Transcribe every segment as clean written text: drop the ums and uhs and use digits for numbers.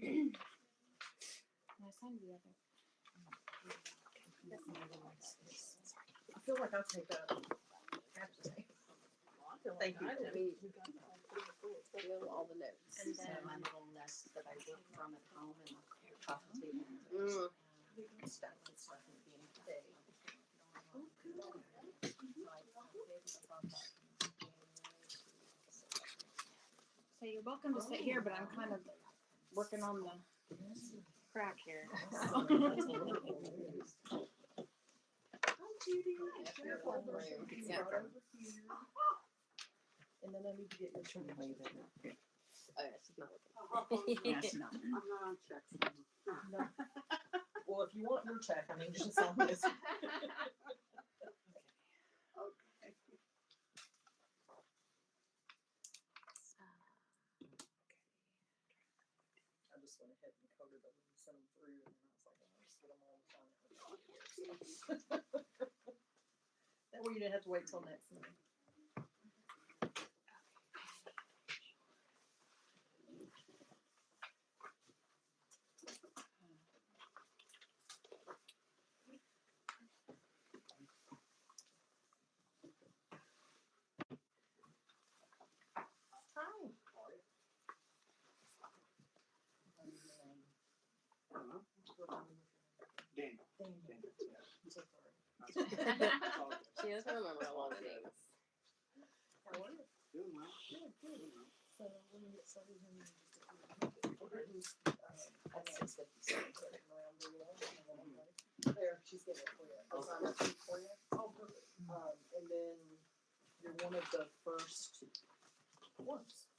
I signed the other. I feel like I'll take a. I have to say. Thank you. Feel all the notes. And So then my little nest that I work from at home and the coffee table. Stuff that's stuff in the beginning of the day. so you're welcome to sit here, but I'm kind of working on the crack here. Hi, Judy. Careful. There's some things Yeah. right over here. And then I need to get your turn. Oh, yeah, she's not looking. Yes, no. I'm not on checks. No. Well, if you want your check, I mean, just on this. Okay. I just went ahead and coded them and sent them through, and then I was like, oh, I'll just get them all the time. That way you didn't have to wait till next meeting. Hi. Daniel. Daniel. I'm so sorry. She doesn't remember a lot of names. How are you? Doing well. Good, good. Doing well. So we're gonna get started in just a few minutes. At 6:57, turning around really well. There, she's getting it for you. I'll sign that sheet for you. Oh, perfect. And then you're one of the first ones.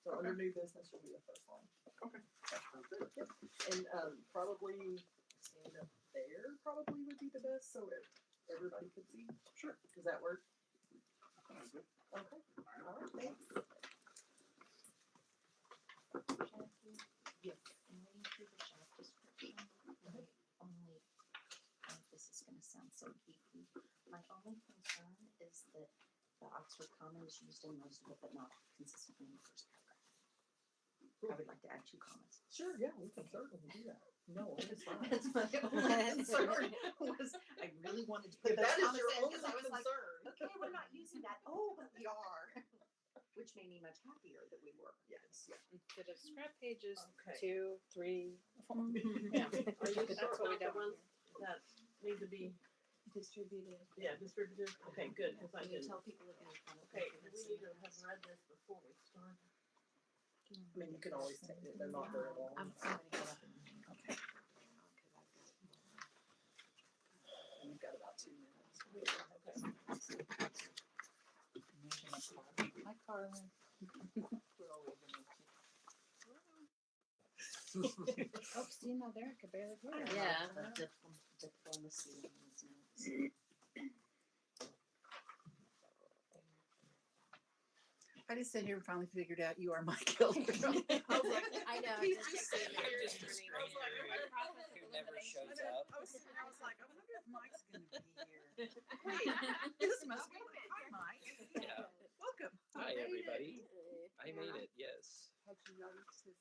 So under new business, you'll be the first one. Okay. Sounds good. Yep. And probably stand up there probably would be the best, so everybody could see. Sure. Does that work? Sounds good. Okay. All right. All right, thanks. Jackie, Yes. in reading through the job description, my only, this is gonna sound so geeky, my only concern is that the Oxford comma is used in most of it, but not consistently in the first paragraph. I would like to add 2 commas. Sure, yeah, we can certainly do that. No, it's fine. That's my only concern, was I really wanted to put If those that is commas your in, only because I was like, concern. okay, we're not using that, oh, but we are. Which made me much happier that we were. Yes, yeah. Instead of scrap pages, Okay. 2, 3, 4. Yeah. Are you That's sure what we about the don't ones that need to be, distributed. yeah, distributed? Okay, good, because I Can you didn't. tell people again? Okay, do we need to have read this before we start? I mean, you can always take it, they're not very long. I'm sorry. Okay. You've got about 2 minutes. Okay. Hi, Carlin. We're always gonna Oh, see, now there I could barely hear it. Yeah. The diplomacy on these notes. I just sat here and finally figured out you are my killer. I know. He's I just sitting sitting there there. turning I was like, around. oh, Who never shows I up. was sitting there, I was like, I wonder if Mike's gonna be here. Wait, this must be Mike. Hi, Mike. Yeah. Welcome. Hi, everybody. I made it, yes. Had you noticed his?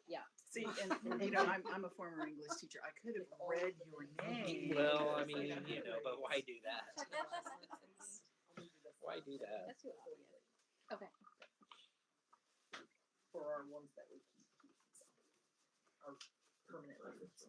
Yeah. See, and you know, I'm a former English teacher. I could have read your name. Well, I mean, you know, but why do that? Why do that? That's what we had. Okay. For our ones that we keep. So, our permanent records.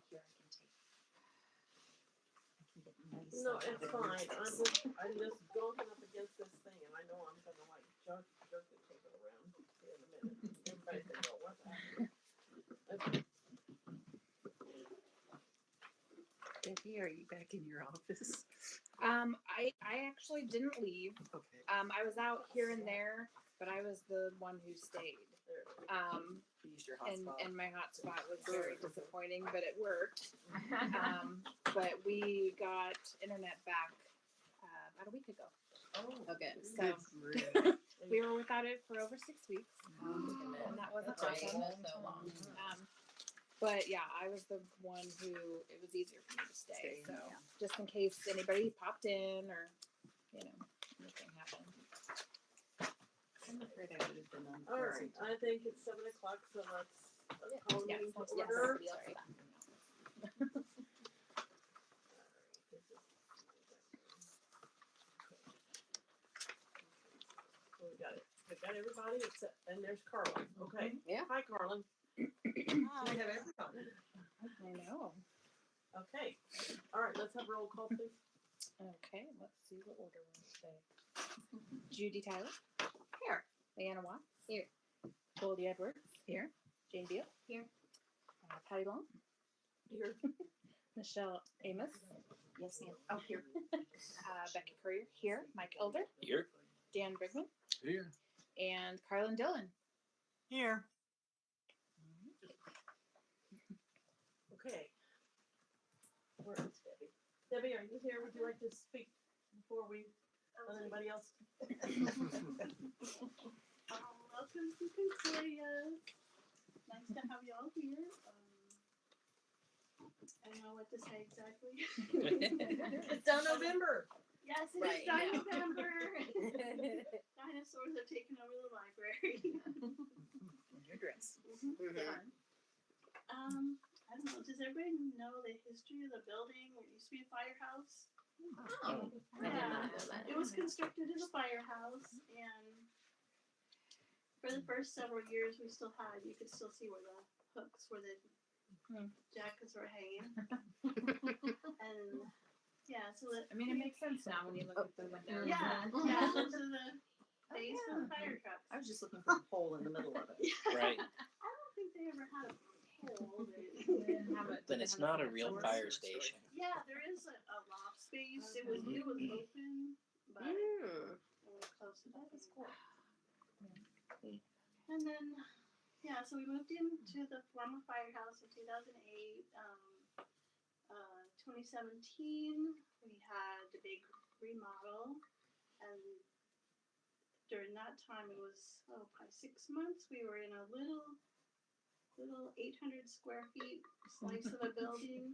Here, I can get nice. No, it's fine, I'm just going up against this thing, and I know I'm gonna like jerk the table around here in a minute. Everybody's gonna go, what happened? Okay. Becky, are you back in your office? I actually didn't leave. Okay. I was out here and there, but I was the one who stayed. You used your And my hotspot was very disappointing, but it worked. But we got internet back about a week ago. Oh. Okay. So we were without it for over 6 weeks, and that wasn't That's right. awesome. So long. But yeah, I was the one who it was easier for me to stay. Stay, So yeah. just in case anybody popped in or anything happened. I'm afraid I would have been on. All right, I think it's 7:00, so let's call the Yeah, meeting to yes, order. sorry. So we got everybody except, and there's Carlin. Okay. Yeah. Hi, Carlin. We have everybody. I know. Okay. All right, let's have a roll call, please. Okay, let's see what order we're in today. Judy Tyler. Here. Leanna Watts. Here. Goldie Edwards. Here. Jane Beal. Here. Patty Long. Here. Michelle Amos. Yes, ma'am. Oh, here. Becky Courier. Here. Mike Elder. Here. Dan Brigman. Here. And Carlin Dillon. Here. Okay. Where is Debbie? Debbie, are you here? Would you like to speak before we let anybody else? Welcome to Concordia. Nice to have you all here. I don't know what to say exactly. It's down November. Yes, it Right, is done yeah. November. Dinosaurs have taken over the library. Your dress. Yeah. I don't know. Does everybody know the history of the building? It used to be a firehouse. Oh, I did not know that. It was constructed as a firehouse, and for the first several years, we still had. You could still see where the hooks, where the jackets were hanging, and yeah. So that, I mean, it makes sense now when you look at the windows. yeah, those are the days for the fire trucks. I was just looking for a hole in the middle of it. Right. I don't think they ever had a hole. They didn't have it- Then they it's didn't have not a it real outdoors. fire station. Yeah, there is a loft space. It was open, but we closed it up. That is cool. And then, yeah, so we moved into the former firehouse in 2008. 2017, we had the big remodel, and during that time, it was probably 6 months. We were in a little 800 square feet slice of a building.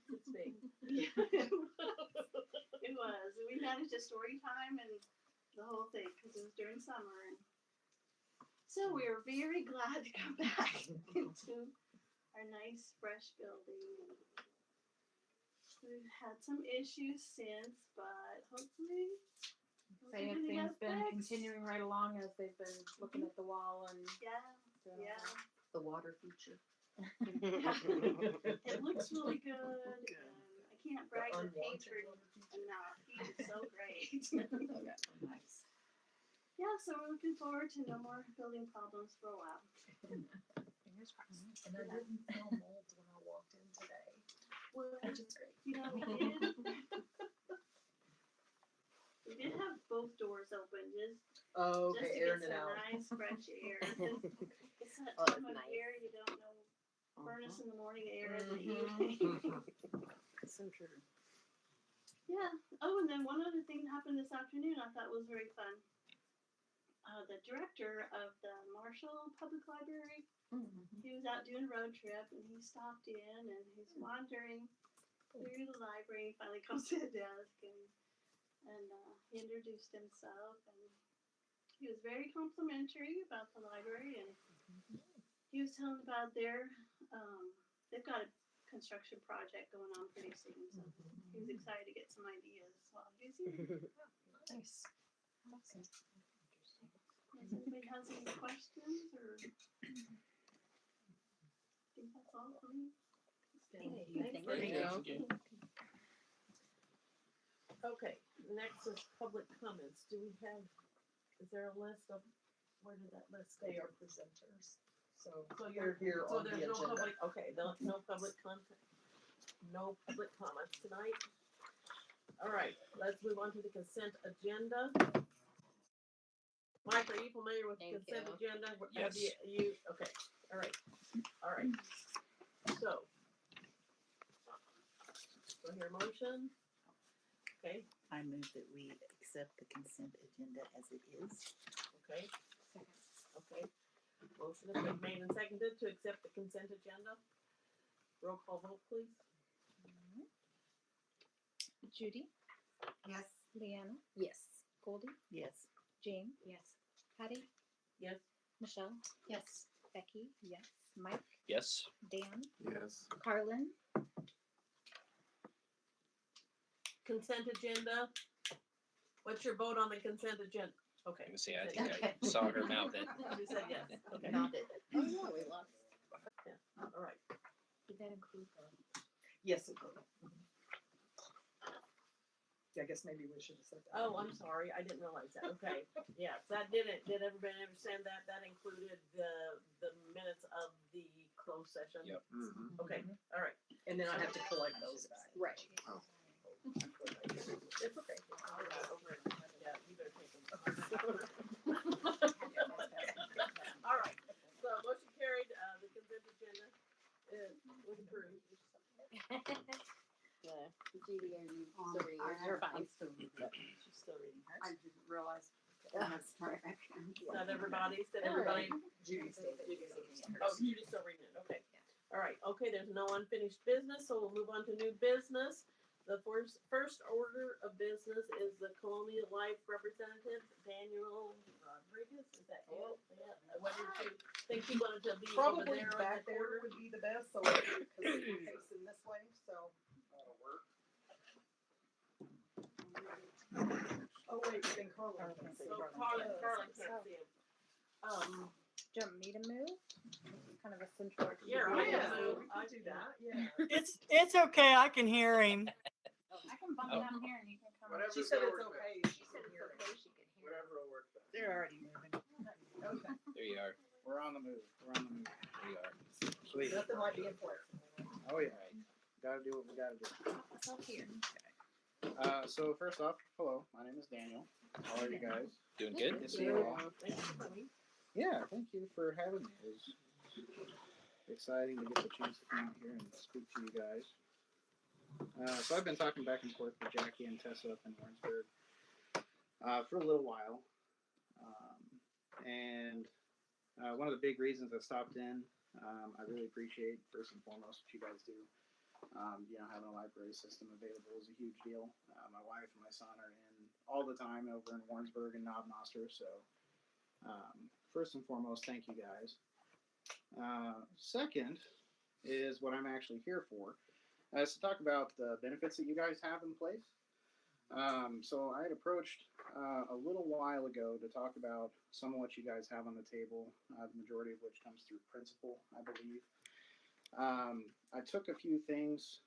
It's big. It was. We managed a story time and the whole thing because it was during summer. And so we were very glad to come back into our nice, fresh building. We've had some issues since, but hopefully Same everything thing's got been fixed. continuing right along as they've been looking at the wall and Yeah, doing yeah. all The water feature. It looks really good. And I can't brag the patron enough. He is so great. Nice. Yeah, so we're looking forward to no more building problems for a while. fingers crossed. And I didn't smell mold when I walked in today. Well, Which is great. you know, we did have both doors open just Oh, to okay, get airing it some out. nice fresh air. 'Cause it's that Oh, time of nice. year you don't know furnace in the morning, air in the Mhm. evening. So true. Yeah. Oh, and then one other thing happened this afternoon I thought was very fun. The director of the Marshall Public Library, he was out doing a road trip and he stopped in and he's wandering through the library and finally comes to the desk and he introduced himself and he was very complimentary about the library and he was telling about their they've got a construction project going on pretty soon, so he was excited to get some ideas while he was here. Nice. Does anybody has any questions or? I think that's all for me. Thank you. Thank Thank you. you. Okay, next is public comments. Do we have, is there a list of, where did that list They stay? are presenters, so So they're here So on the there's no agenda. public, okay, no public content, no public comments tonight. All right, let's move on to the consent agenda. Mike, are you familiar with the Thank consent you. agenda? Yes. Okay, all right, all right. So. Do I hear a motion? Okay, I move that we accept the consent agenda as it is. okay. Okay. Motion has been made and seconded to accept the consent agenda. Roll call vote, please. Judy, Yes. Leanna, Yes. Goldie, Yes. Jane, Yes. Patty, Yes. Michelle, Yes. Becky, yes, Mike, Yes. Dan, Yes. Carlin, Consent agenda. What's your vote on the consent agenda? Okay. Let me see. I Consent think I saw her mouth it. You said yes. Okay. Nodded. Oh yeah, we lost. All right. Did that include the? Yes, it will. I guess maybe we should have said that. Oh, I'm sorry. I didn't realize that. Okay. Yes, that did it. Did everybody understand that? That included the minutes of the closed session? Yep. Mm-hmm. Okay. All right. And then I have to collect those back. Right. It's okay. Yeah, you better take them. All right, so motion carried, the consent agenda was approved. Judy, are you still reading yours? You're fine. She's still reading hers. I didn't realize. Sorry. Said everybody, everybody. Judy's still reading Oh, hers. you just still reading it, okay. All right, okay, there's no unfinished business, so we'll move on to new business. The first order of business is the Colonial Life representative, Daniel Rodriguez, is that you? Yeah, what did you think you wanted to be over Probably there in back the there corner? would be the best, so because we're facing this way, so. That'll work. Oh, wait, then Carla. Carla can't see. So Carlin can't see him. do you want me to move? Kind of a central. Yeah, Oh, I yeah, am. I do that, yeah. It's okay. I can hear him. I can bump down here and you can come. Whatever She said it's will work okay. best. She said it's okay. She can hear. Whatever will work best. They're already moving. Okay. There you are. We're on the move. We're on the move. There you are. Sweet. Nothing like being flexible. Oh yeah. All right. Gotta do what we gotta do. It's up here. So first off, hello. My name is Daniel. How are you guys? Doing good. Good to see you all. Thank you for coming. Yeah, thank you for having me. It was exciting to get the chance to come out here and speak to you guys. So I've been talking back and forth with Jackie and Tessa up in Warrensburg for a little while. And one of the big reasons I stopped in, I really appreciate, first and foremost, what you guys do. Having a library system available is a huge deal. My wife and my son are in all the time over in Warrensburg and Knob Noster, so first and foremost, thank you guys. Second is what I'm actually here for, is to talk about the benefits that you guys have in place. So I had approached a little while ago to talk about some of what you guys have on the table, the majority of which comes through Principal, I believe. I took a few things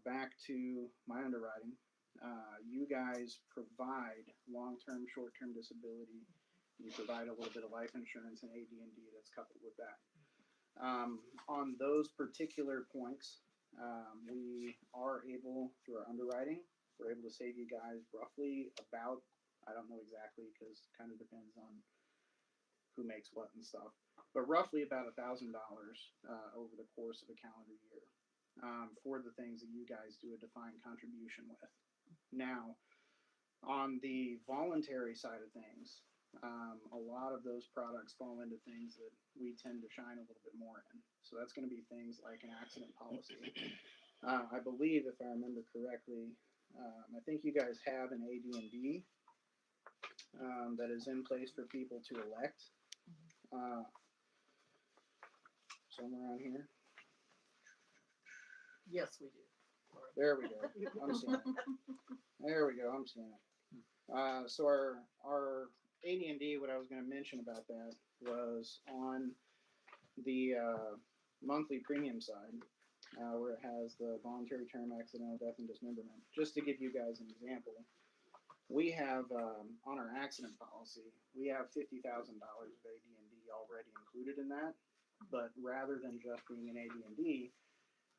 back to my underwriting. You guys provide long-term, short-term disability. You provide a little bit of life insurance and AD&D that's coupled with that. On those particular points, we are able, through our underwriting, we're able to save you guys roughly about, I don't know exactly because it kind of depends on who makes what and stuff, but roughly about $1,000 over the course of a calendar year for the things that you guys do a defined contribution with. Now, on the voluntary side of things, a lot of those products fall into things that we tend to shine a little bit more in. So that's going to be things like an accident policy. I believe, if I remember correctly, I think you guys have an AD&D that is in place for people to elect. Somewhere around here. Yes, we do. There we go. I'm seeing it. There we go. I'm seeing it. So our AD&D, what I was going to mention about that was on the monthly premium side, where it has the voluntary term, accidental death, and dismemberment. Just to give you guys an example, we have on our accident policy, we have $50,000 of AD&D already included in that. But rather than just being an AD&D,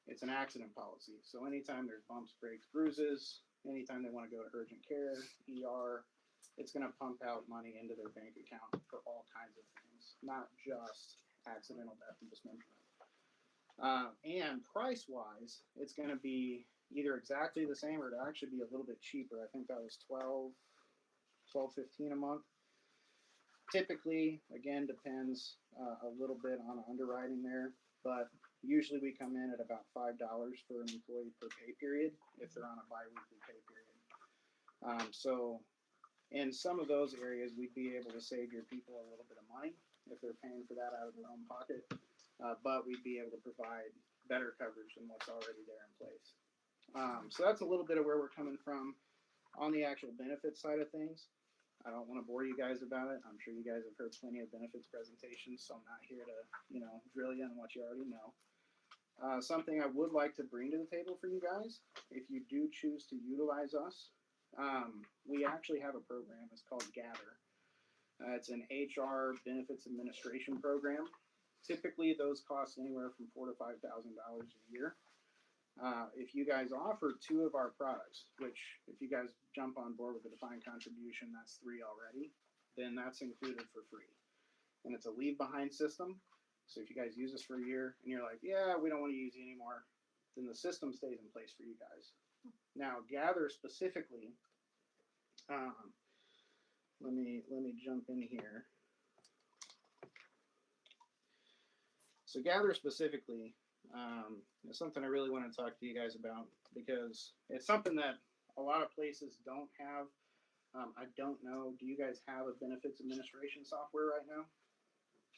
it's an accident policy. So anytime there's bumps, breaks, bruises, anytime they want to go to urgent care, ER, it's going to pump out money into their bank account for all kinds of things, not just accidental death and dismemberment. And price-wise, it's going to be either exactly the same or it'll actually be a little bit cheaper. I think that was $12.15 a month. Typically, again, depends a little bit on underwriting there, but usually we come in at about $5 for an employee per pay period if they're on a bi-weekly pay period. So in some of those areas, we'd be able to save your people a little bit of money if they're paying for that out of their own pocket, but we'd be able to provide better coverage than what's already there in place. So that's a little bit of where we're coming from on the actual benefits side of things. I don't want to bore you guys about it. I'm sure you guys have heard plenty of benefits presentations, so I'm not here to, drill you on what you already know. Something I would like to bring to the table for you guys, if you do choose to utilize us, we actually have a program. It's called Gather. It's an HR benefits administration program. Typically, those cost anywhere from $4,000 to $5,000 a year. If you guys offer 2 of our products, which if you guys jump on board with the defined contribution, that's 3 already, then that's included for free. And it's a leave behind system. So if you guys use this for a year and you're like, yeah, we don't want to use you anymore, then the system stays in place for you guys. Now, Gather specifically, let me jump in here. So Gather specifically, it's something I really want to talk to you guys about because it's something that a lot of places don't have. I don't know. Do you guys have a benefits administration software right now?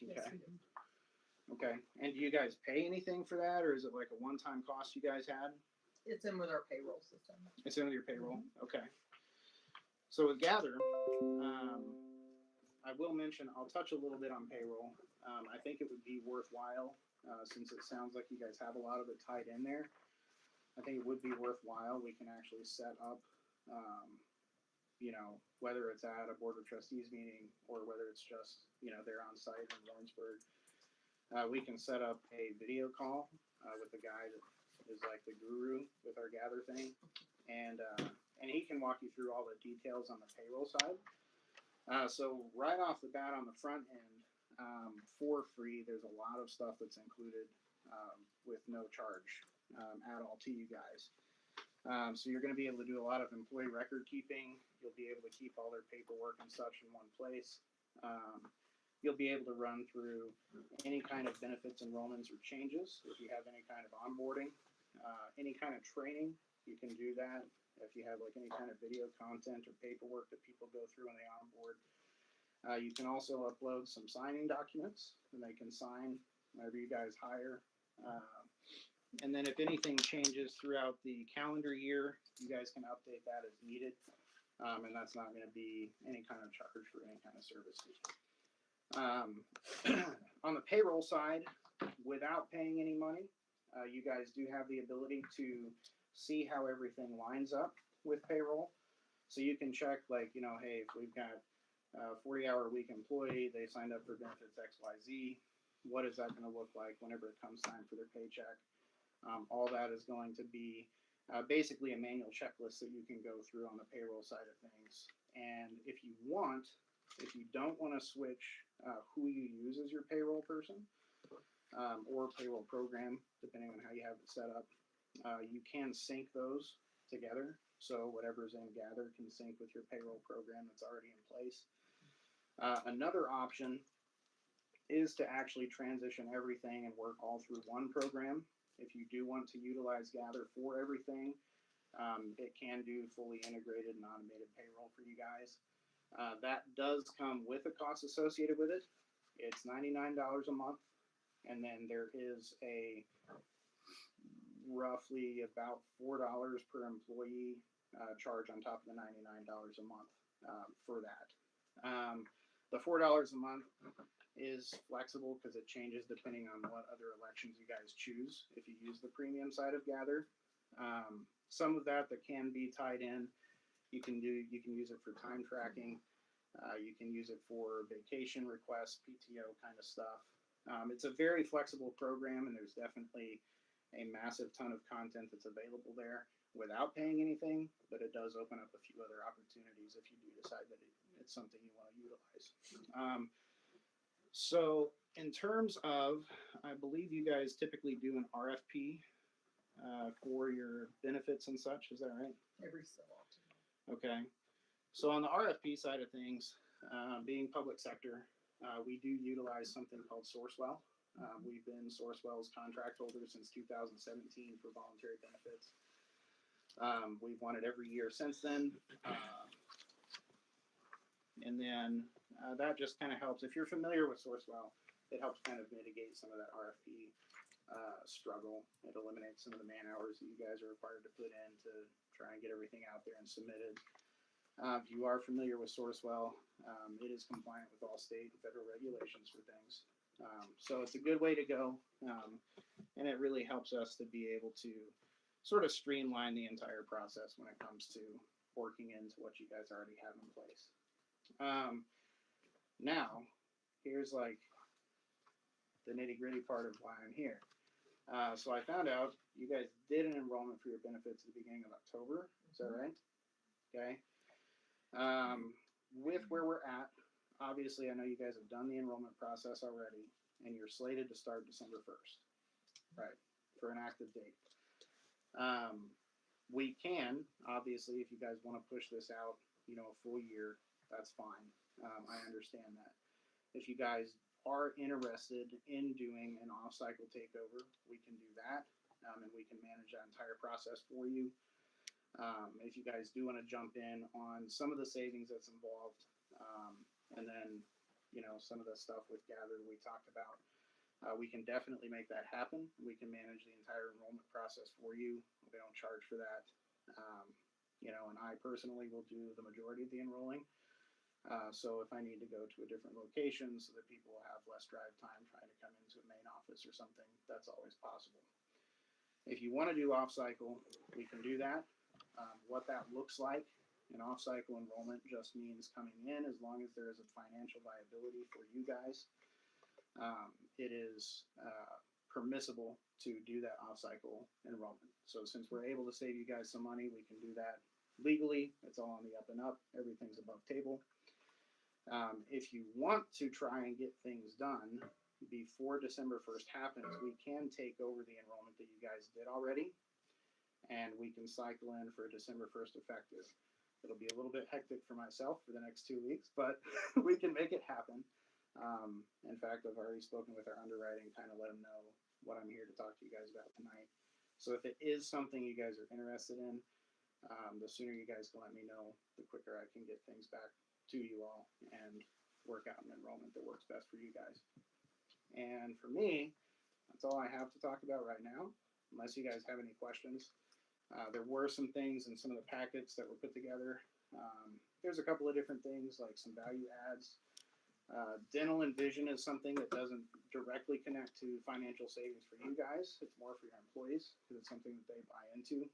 Okay. Okay. And do you guys pay anything for that, or is it like a one-time cost you guys had? It's in with our payroll system. It's in with your payroll. Okay. So with Gather, I will mention, I'll touch a little bit on payroll. I think it would be worthwhile, since it sounds like you guys have a lot of it tied in there. I think it would be worthwhile. We can actually set up, whether it's at a board of trustees meeting or whether it's just, they're on site in Lawrenceburg. We can set up a video call with the guy that is like the guru with our Gather thing, and he can walk you through all the details on the payroll side. So right off the bat on the front end, for free, there's a lot of stuff that's included with no charge at all to you guys. So you're going to be able to do a lot of employee record keeping. You'll be able to keep all their paperwork and such in one place. You'll be able to run through any kind of benefits enrollments or changes. If you have any kind of onboarding, any kind of training, you can do that. If you have like any kind of video content or paperwork that people go through when they onboard. You can also upload some signing documents and they can sign whenever you guys hire. And then if anything changes throughout the calendar year, you guys can update that as needed. And that's not going to be any kind of charge for any kind of services. On the payroll side, without paying any money, you guys do have the ability to see how everything lines up with payroll. So you can check like, hey, if we've got a 40-hour-a-week employee, they signed up for benefits XYZ, what is that going to look like whenever it comes time for their paycheck? All that is going to be basically a manual checklist that you can go through on the payroll side of things. And if you don't want to switch who you use as your payroll person or payroll program, depending on how you have it set up, you can sync those together. So whatever's in Gather can sync with your payroll program that's already in place. Another option is to actually transition everything and work all through one program. If you do want to utilize Gather for everything, it can do fully integrated and automated payroll for you guys. That does come with a cost associated with it. It's $99 a month. And then there is a roughly about $4 per employee charge on top of the $99 a month for that. The $4 a month is flexible because it changes depending on what other elections you guys choose if you use the premium side of Gather. Some of that can be tied in. You can use it for time tracking. You can use it for vacation requests, PTO kind of stuff. It's a very flexible program, and there's definitely a massive ton of content that's available there. without paying anything, but it does open up a few other opportunities if you do decide that it's something you want to utilize. So in terms of, I believe you guys typically do an RFP for your benefits and such. Is that right? Every so often. Okay. So on the RFP side of things, being public sector, we do utilize something called Sourcewell. We've been Sourcewell's contract holder since 2017 for voluntary benefits. We've won it every year since then. And then that just kind of helps. If you're familiar with Sourcewell, it helps kind of mitigate some of that RFP struggle. It eliminates some of the man hours that you guys are required to put in to try and get everything out there and submitted. If you are familiar with Sourcewell, it is compliant with all state and federal regulations for things. So it's a good way to go. And it really helps us to be able to sort of streamline the entire process when it comes to working into what you guys already have in place. Now, here's like the nitty-gritty part of why I'm here. So I found out you guys did an enrollment for your benefits at the beginning of October. Is that right? Okay. With where we're at, obviously I know you guys have done the enrollment process already, and you're slated to start December 1st, right, for an active date. We can, obviously, if you guys want to push this out, a full year, that's fine. I understand that. If you guys are interested in doing an off-cycle takeover, we can do that, and we can manage that entire process for you. If you guys do want to jump in on some of the savings that's involved, and then, some of the stuff with Gather we talked about, we can definitely make that happen. We can manage the entire enrollment process for you. We don't charge for that. And I personally will do the majority of the enrolling. So if I need to go to a different location so that people will have less drive time trying to come into a main office or something, that's always possible. If you want to do off-cycle, we can do that. What that looks like, an off-cycle enrollment just means coming in as long as there is a financial viability for you guys. It is permissible to do that off-cycle enrollment. So since we're able to save you guys some money, we can do that legally. It's all on the up and up. Everything's above table. If you want to try and get things done before December 1st happens, we can take over the enrollment that you guys did already, and we can cycle in for December 1st effective. It'll be a little bit hectic for myself for the next 2 weeks, but we can make it happen. In fact, I've already spoken with our underwriting, kind of let them know what I'm here to talk to you guys about tonight. So if it is something you guys are interested in, the sooner you guys can let me know, the quicker I can get things back to you all and work out an enrollment that works best for you guys. And for me, that's all I have to talk about right now, unless you guys have any questions. There were some things in some of the packets that were put together. There's a couple of different things, like some value adds. Dental and vision is something that doesn't directly connect to financial savings for you guys. It's more for your employees because it's something that they buy into.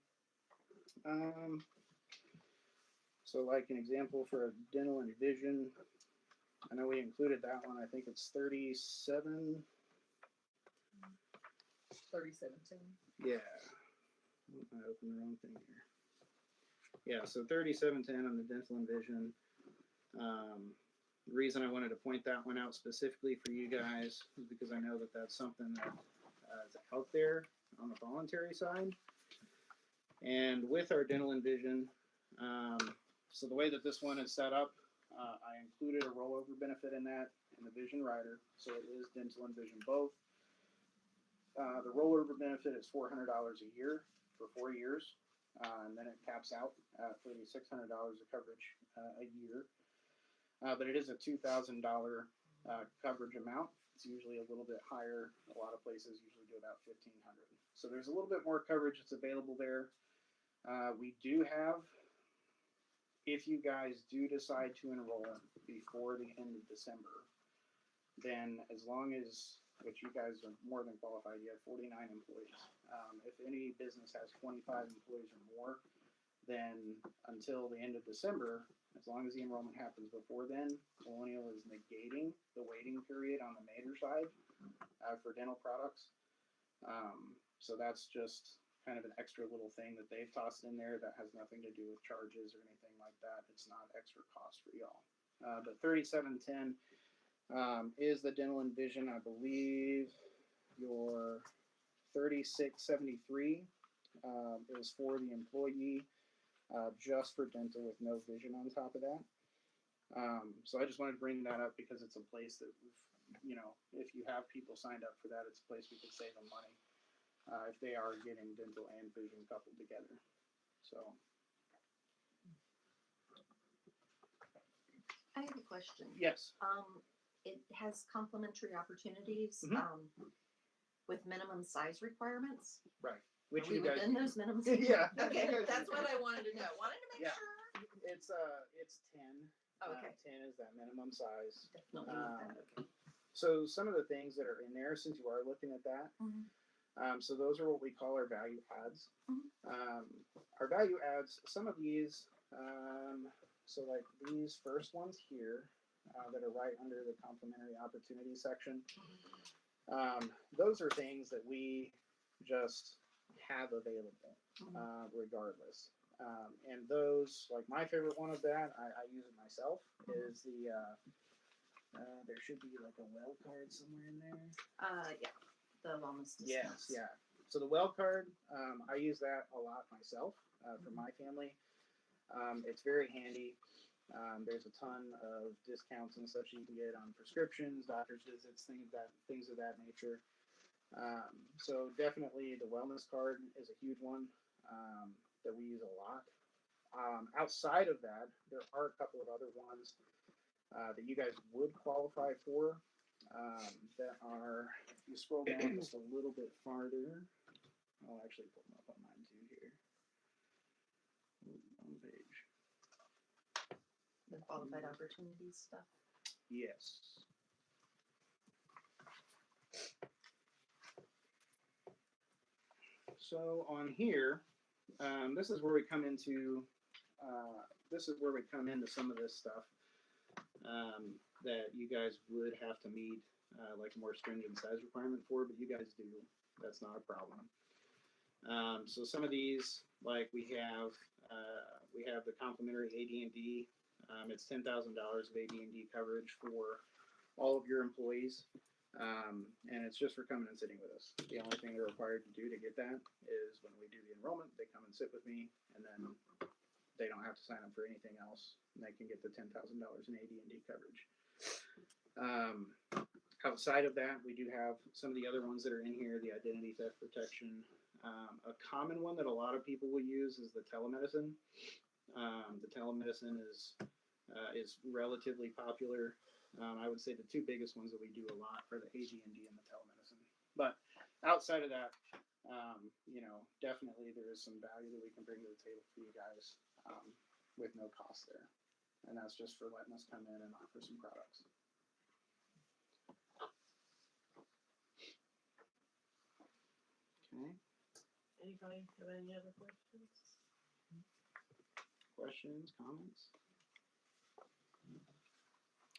So like an example for dental and vision, I know we included that one. I think it's 37. 3017. Yeah. I opened the wrong thing here. Yeah, so 3710 on the dental and vision. The reason I wanted to point that one out specifically for you guys is because I know that that's something that is out there on the voluntary side. And with our dental and vision, so the way that this one is set up, I included a rollover benefit in that in the vision rider. So it is dental and vision both. The rollover benefit is $400 a year for 4 years. And then it caps out at $3,600 of coverage a year. But it is a $2,000 coverage amount. It's usually a little bit higher. A lot of places usually do about $1,500. So there's a little bit more coverage that's available there. We do have, if you guys do decide to enroll before the end of December, then as long as, which you guys are more than qualified, you have 49 employees. If any business has 25 employees or more, then until the end of December, as long as the enrollment happens before then, Colonial is negating the waiting period on the Mater side for dental products. So that's just kind of an extra little thing that they've tossed in there that has nothing to do with charges or anything like that. It's not extra cost for y'all. But 3710 is the dental and vision. I believe your 3673 is for the employee, just for dental with no vision on top of that. So I just wanted to bring that up because it's a place that, if you have people signed up for that, it's a place we could save them money if they are getting dental and vision coupled together. So. I have a question. Yes. It has complementary opportunities, Mhm. with minimum size requirements. Right. Are Which we you guys. within those minimum? Yeah. Okay, You guys that's are. what I wanted to know. Wanted to make Yeah. sure. It's 10. Oh, okay. 10 is that minimum size. Definitely want that. Okay. So some of the things that are in there, since you are looking at that, so those are what we call our value adds. Our value adds, some of these, so like these first ones here that are right under the complementary opportunity section, those are things that we just have available regardless. And those, like my favorite one of that, I use it myself, is the, there should be like a well card somewhere in there. Yeah, the wellness Yes, discounts. yeah. So the well card, I use that a lot myself for my family. It's very handy. There's a ton of discounts and such you can get on prescriptions, doctor's visits, things of that nature. So definitely the wellness card is a huge one that we use a lot. Outside of that, there are a couple of other ones that you guys would qualify for that are, if you scroll down just a little bit farther, I'll actually pull them up on mine too here. One page. The qualified opportunities stuff. Yes. So on here, this is where we come into some of this stuff that you guys would have to meet like a more stringent size requirement for, but you guys do. That's not a problem. So some of these, like we have the complimentary AD&D. It's $10,000 of AD&D coverage for all of your employees. And it's just for coming and sitting with us. The only thing they're required to do to get that is when we do the enrollment, they come and sit with me, and then they don't have to sign up for anything else, and they can get the $10,000 in AD&D coverage. Outside of that, we do have some of the other ones that are in here, the identity theft protection. A common one that a lot of people will use is the telemedicine. The telemedicine is relatively popular. I would say the two biggest ones that we do a lot are the AD&D and the telemedicine. But outside of that, definitely there is some value that we can bring to the table for you guys with no cost there. And that's just for letting us come in and offer some products. Okay. Anybody have any other questions? Questions, comments?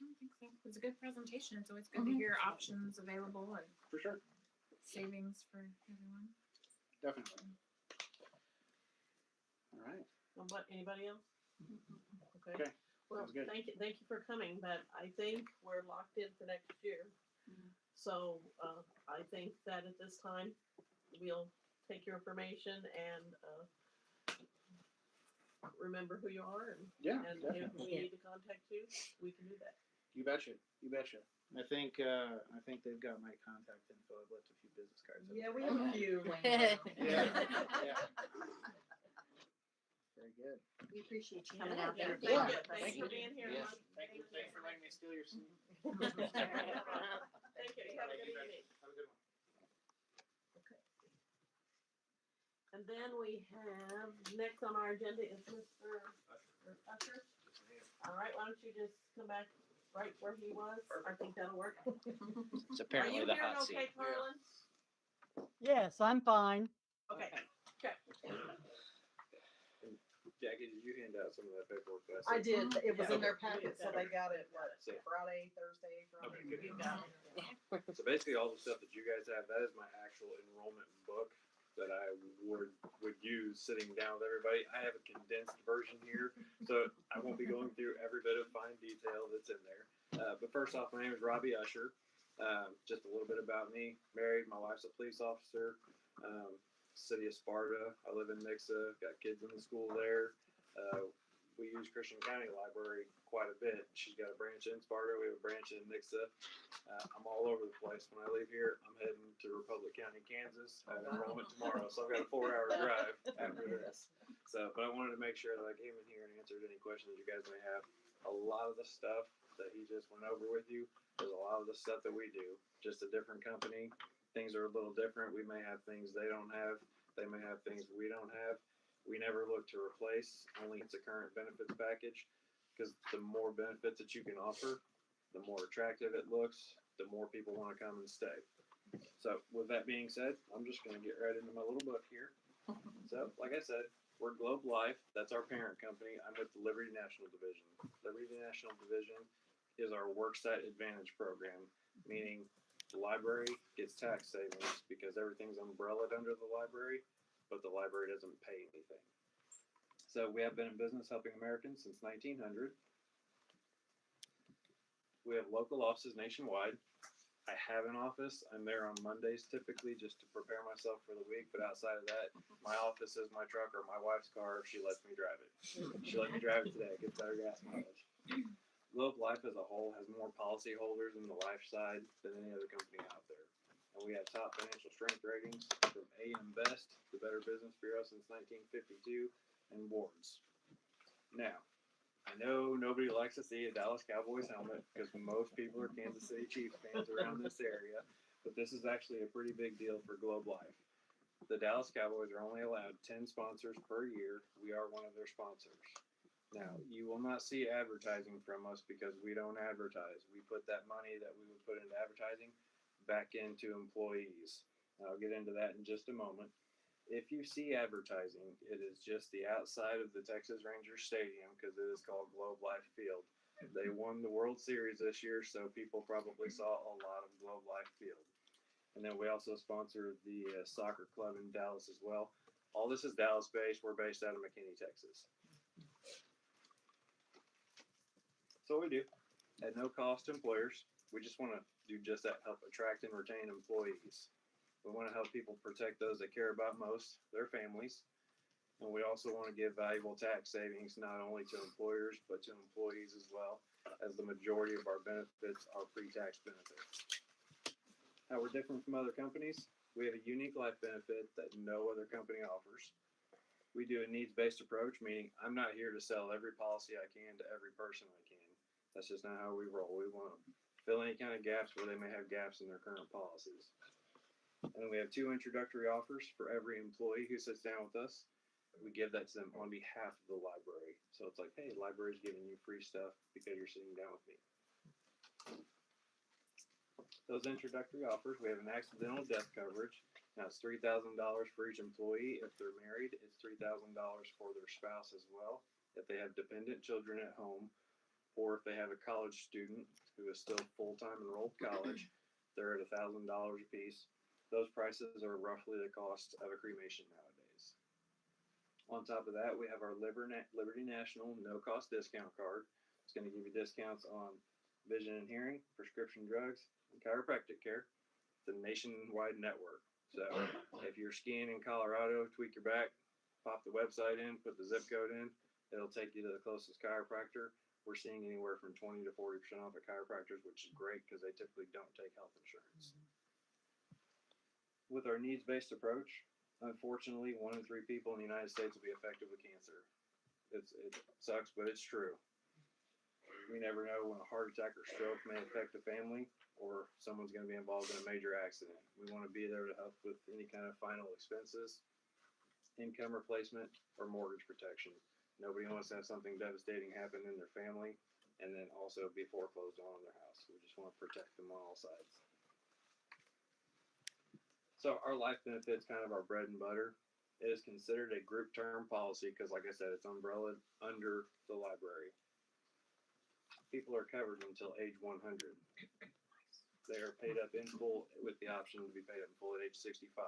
I don't think so. It's a good presentation. It's always good to hear options available and For sure. savings for everyone. Definitely. All right. Anybody else? Okay. Okay. Well, Sounds good. thank you for coming, but I think we're locked in for next year. So, I think that at this time, we'll take your information and, remember who you are and if Definitely. we need to contact you, we can do that. You betcha. You betcha. I think they've got my contact info. I've left a few business cards. Yeah, we have a few. Yeah. Very good. We appreciate you Yeah, coming out yeah, there. thank you. Yeah. Thanks for being here. Yes. Mike. Thank you for letting me steal your seat. Thank you. You have a good evening. Have a good one. And then we have, next on our agenda is Mr. Usher. All right, why don't you just come back right where he was? I think that'll work. It's Are apparently you the hearing hot okay, seat. Carlin? Yes, I'm fine. Okay. Jackie, did you hand out some of that paperwork? I did, it was in their Yeah. packet, so they got it, what, So- Friday, Thursday, Friday? Okay, good. You got it. So basically, all the stuff that you guys have, that is my actual enrollment book. that I would use sitting down with everybody. I have a condensed version here, so I won't be going through every bit of fine detail that's in there. But first off, my name is Robbie Usher. Just a little bit about me. Married. My wife's a police officer. City of Sparta. I live in Nixa. Got kids in the school there. We use Christian County Library quite a bit. She's got a branch in Sparta. We have a branch in Nixa. I'm all over the place. When I leave here, I'm heading to Republic County, Kansas. I have enrollment tomorrow, so I've got a 4-hour drive after this. So, but I wanted to make sure that I came in here and answered any questions you guys may have. A lot of the stuff that he just went over with you is a lot of the stuff that we do. Just a different company. Things are a little different. We may have things they don't have. They may have things we don't have. We never look to replace, only it's a current benefits package, because the more benefits that you can offer, the more attractive it looks, the more people want to come and stay. So with that being said, I'm just going to get right into my little book here. So like I said, we're Globe Life. That's our parent company. I'm with the Liberty National Division. Liberty National Division is our worksite advantage program, meaning the library gets tax savings because everything's umbrellaed under the library, but the library doesn't pay anything. So we have been in business helping Americans since 1900. We have local offices nationwide. I have an office. I'm there on Mondays typically just to prepare myself for the week, but outside of that, my office is my truck or my wife's car if she lets me drive it. She let me drive it today. It gets better gas mileage. Globe Life as a whole has more policy holders in the life side than any other company out there. And we have top financial strength ratings from AM Best, the Better Business Bureau since 1952, and boards. Now, I know nobody likes to see a Dallas Cowboys helmet because most people are Kansas City Chiefs fans around this area, but this is actually a pretty big deal for Globe Life. The Dallas Cowboys are only allowed 10 sponsors per year. We are one of their sponsors. Now, you will not see advertising from us because we don't advertise. We put that money that we would put into advertising back into employees. I'll get into that in just a moment. If you see advertising, it is just the outside of the Texas Rangers Stadium because it is called Globe Life Field. They won the World Series this year, so people probably saw a lot of Globe Life Field. And then we also sponsor the soccer club in Dallas as well. All this is Dallas-based. We're based out of McKinney, Texas. So what we do, at no cost to employers, we just want to do just that, help attract and retain employees. We want to help people protect those they care about most, their families. And we also want to give valuable tax savings not only to employers, but to employees as well, as the majority of our benefits are pre-tax benefits. How we're different from other companies, we have a unique life benefit that no other company offers. We do a needs-based approach, meaning I'm not here to sell every policy I can to every person I can. That's just not how we roll. We want to fill any kind of gaps where they may have gaps in their current policies. And then we have 2 introductory offers for every employee who sits down with us. We give that to them on behalf of the library. So it's like, hey, the library's giving you free stuff because you're sitting down with me. Those introductory offers, we have an accidental death coverage. Now it's $3,000 for each employee. If they're married, it's $3,000 for their spouse as well. If they have dependent children at home, or if they have a college student who is still full-time enrolled college, they're at $1,000 a piece. Those prices are roughly the cost of a cremation nowadays. On top of that, we have our Liberty National no-cost discount card. It's going to give you discounts on vision and hearing, prescription drugs, and chiropractic care. It's a nationwide network. So if you're skiing in Colorado, tweak your back, pop the website in, put the zip code in, it'll take you to the closest chiropractor. We're seeing anywhere from 20 to 40% off at chiropractors, which is great because they typically don't take health insurance. With our needs-based approach, unfortunately, 1 in 3 people in the United States will be affected with cancer. It sucks, but it's true. We never know when a heart attack or stroke may affect a family or someone's going to be involved in a major accident. We want to be there to help with any kind of final expenses, income replacement, or mortgage protection. Nobody wants to have something devastating happen in their family and then also be foreclosed on their house. We just want to protect them on all sides. So our life benefits kind of our bread and butter. It is considered a group term policy because, like I said, it's umbrellaed under the library. People are covered until age 100. They are paid up in full with the option to be paid up in full at age 65.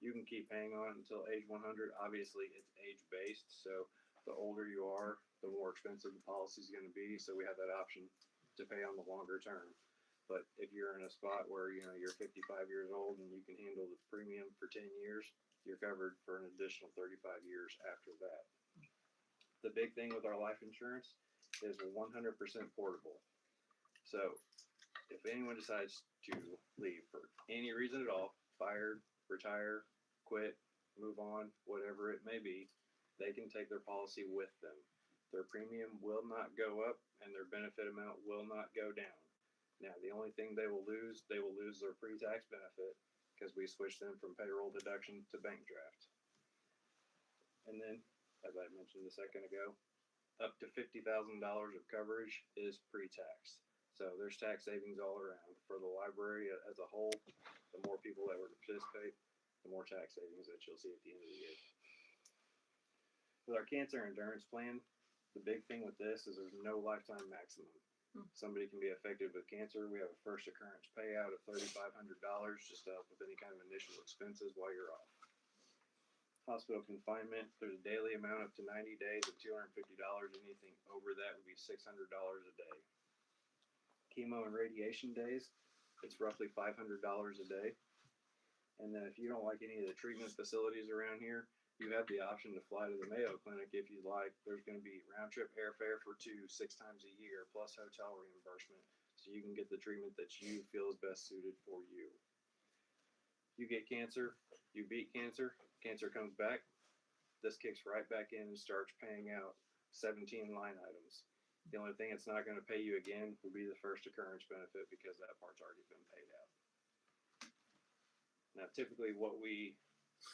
You can keep paying on it until age 100. Obviously, it's age based, so the older you are, the more expensive the policy is going to be. So we have that option to pay on the longer term. But if you're in a spot where you're 55 years old and you can handle the premium for 10 years, you're covered for an additional 35 years after that. The big thing with our life insurance is 100% portable. So if anyone decides to leave for any reason at all, fired, retire, quit, move on, whatever it may be, they can take their policy with them. Their premium will not go up and their benefit amount will not go down. Now, the only thing they will lose their pre-tax benefit because we switched them from payroll deduction to bank draft. And then, as I mentioned a second ago, up to $50,000 of coverage is pre-tax. So there's tax savings all around. For the library as a whole, the more people that were to participate, the more tax savings that you'll see at the end of the year. With our cancer endurance plan, the big thing with this is there's no lifetime maximum. Somebody can be affected with cancer. We have a first occurrence payout of $3,500 just to help with any kind of initial expenses while you're off. Hospital confinement, there's a daily amount up to 90 days of $250. Anything over that would be $600 a day. Chemo and radiation days, it's roughly $500 a day. And then if you don't like any of the treatment facilities around here, you have the option to fly to the Mayo Clinic if you'd like. There's going to be round trip airfare for 6 times a year, plus hotel reimbursement. So you can get the treatment that you feel is best suited for you. You get cancer, you beat cancer, cancer comes back, this kicks right back in and starts paying out 17 line items. The only thing it's not going to pay you again will be the first occurrence benefit because that part's already been paid out. Now, typically what we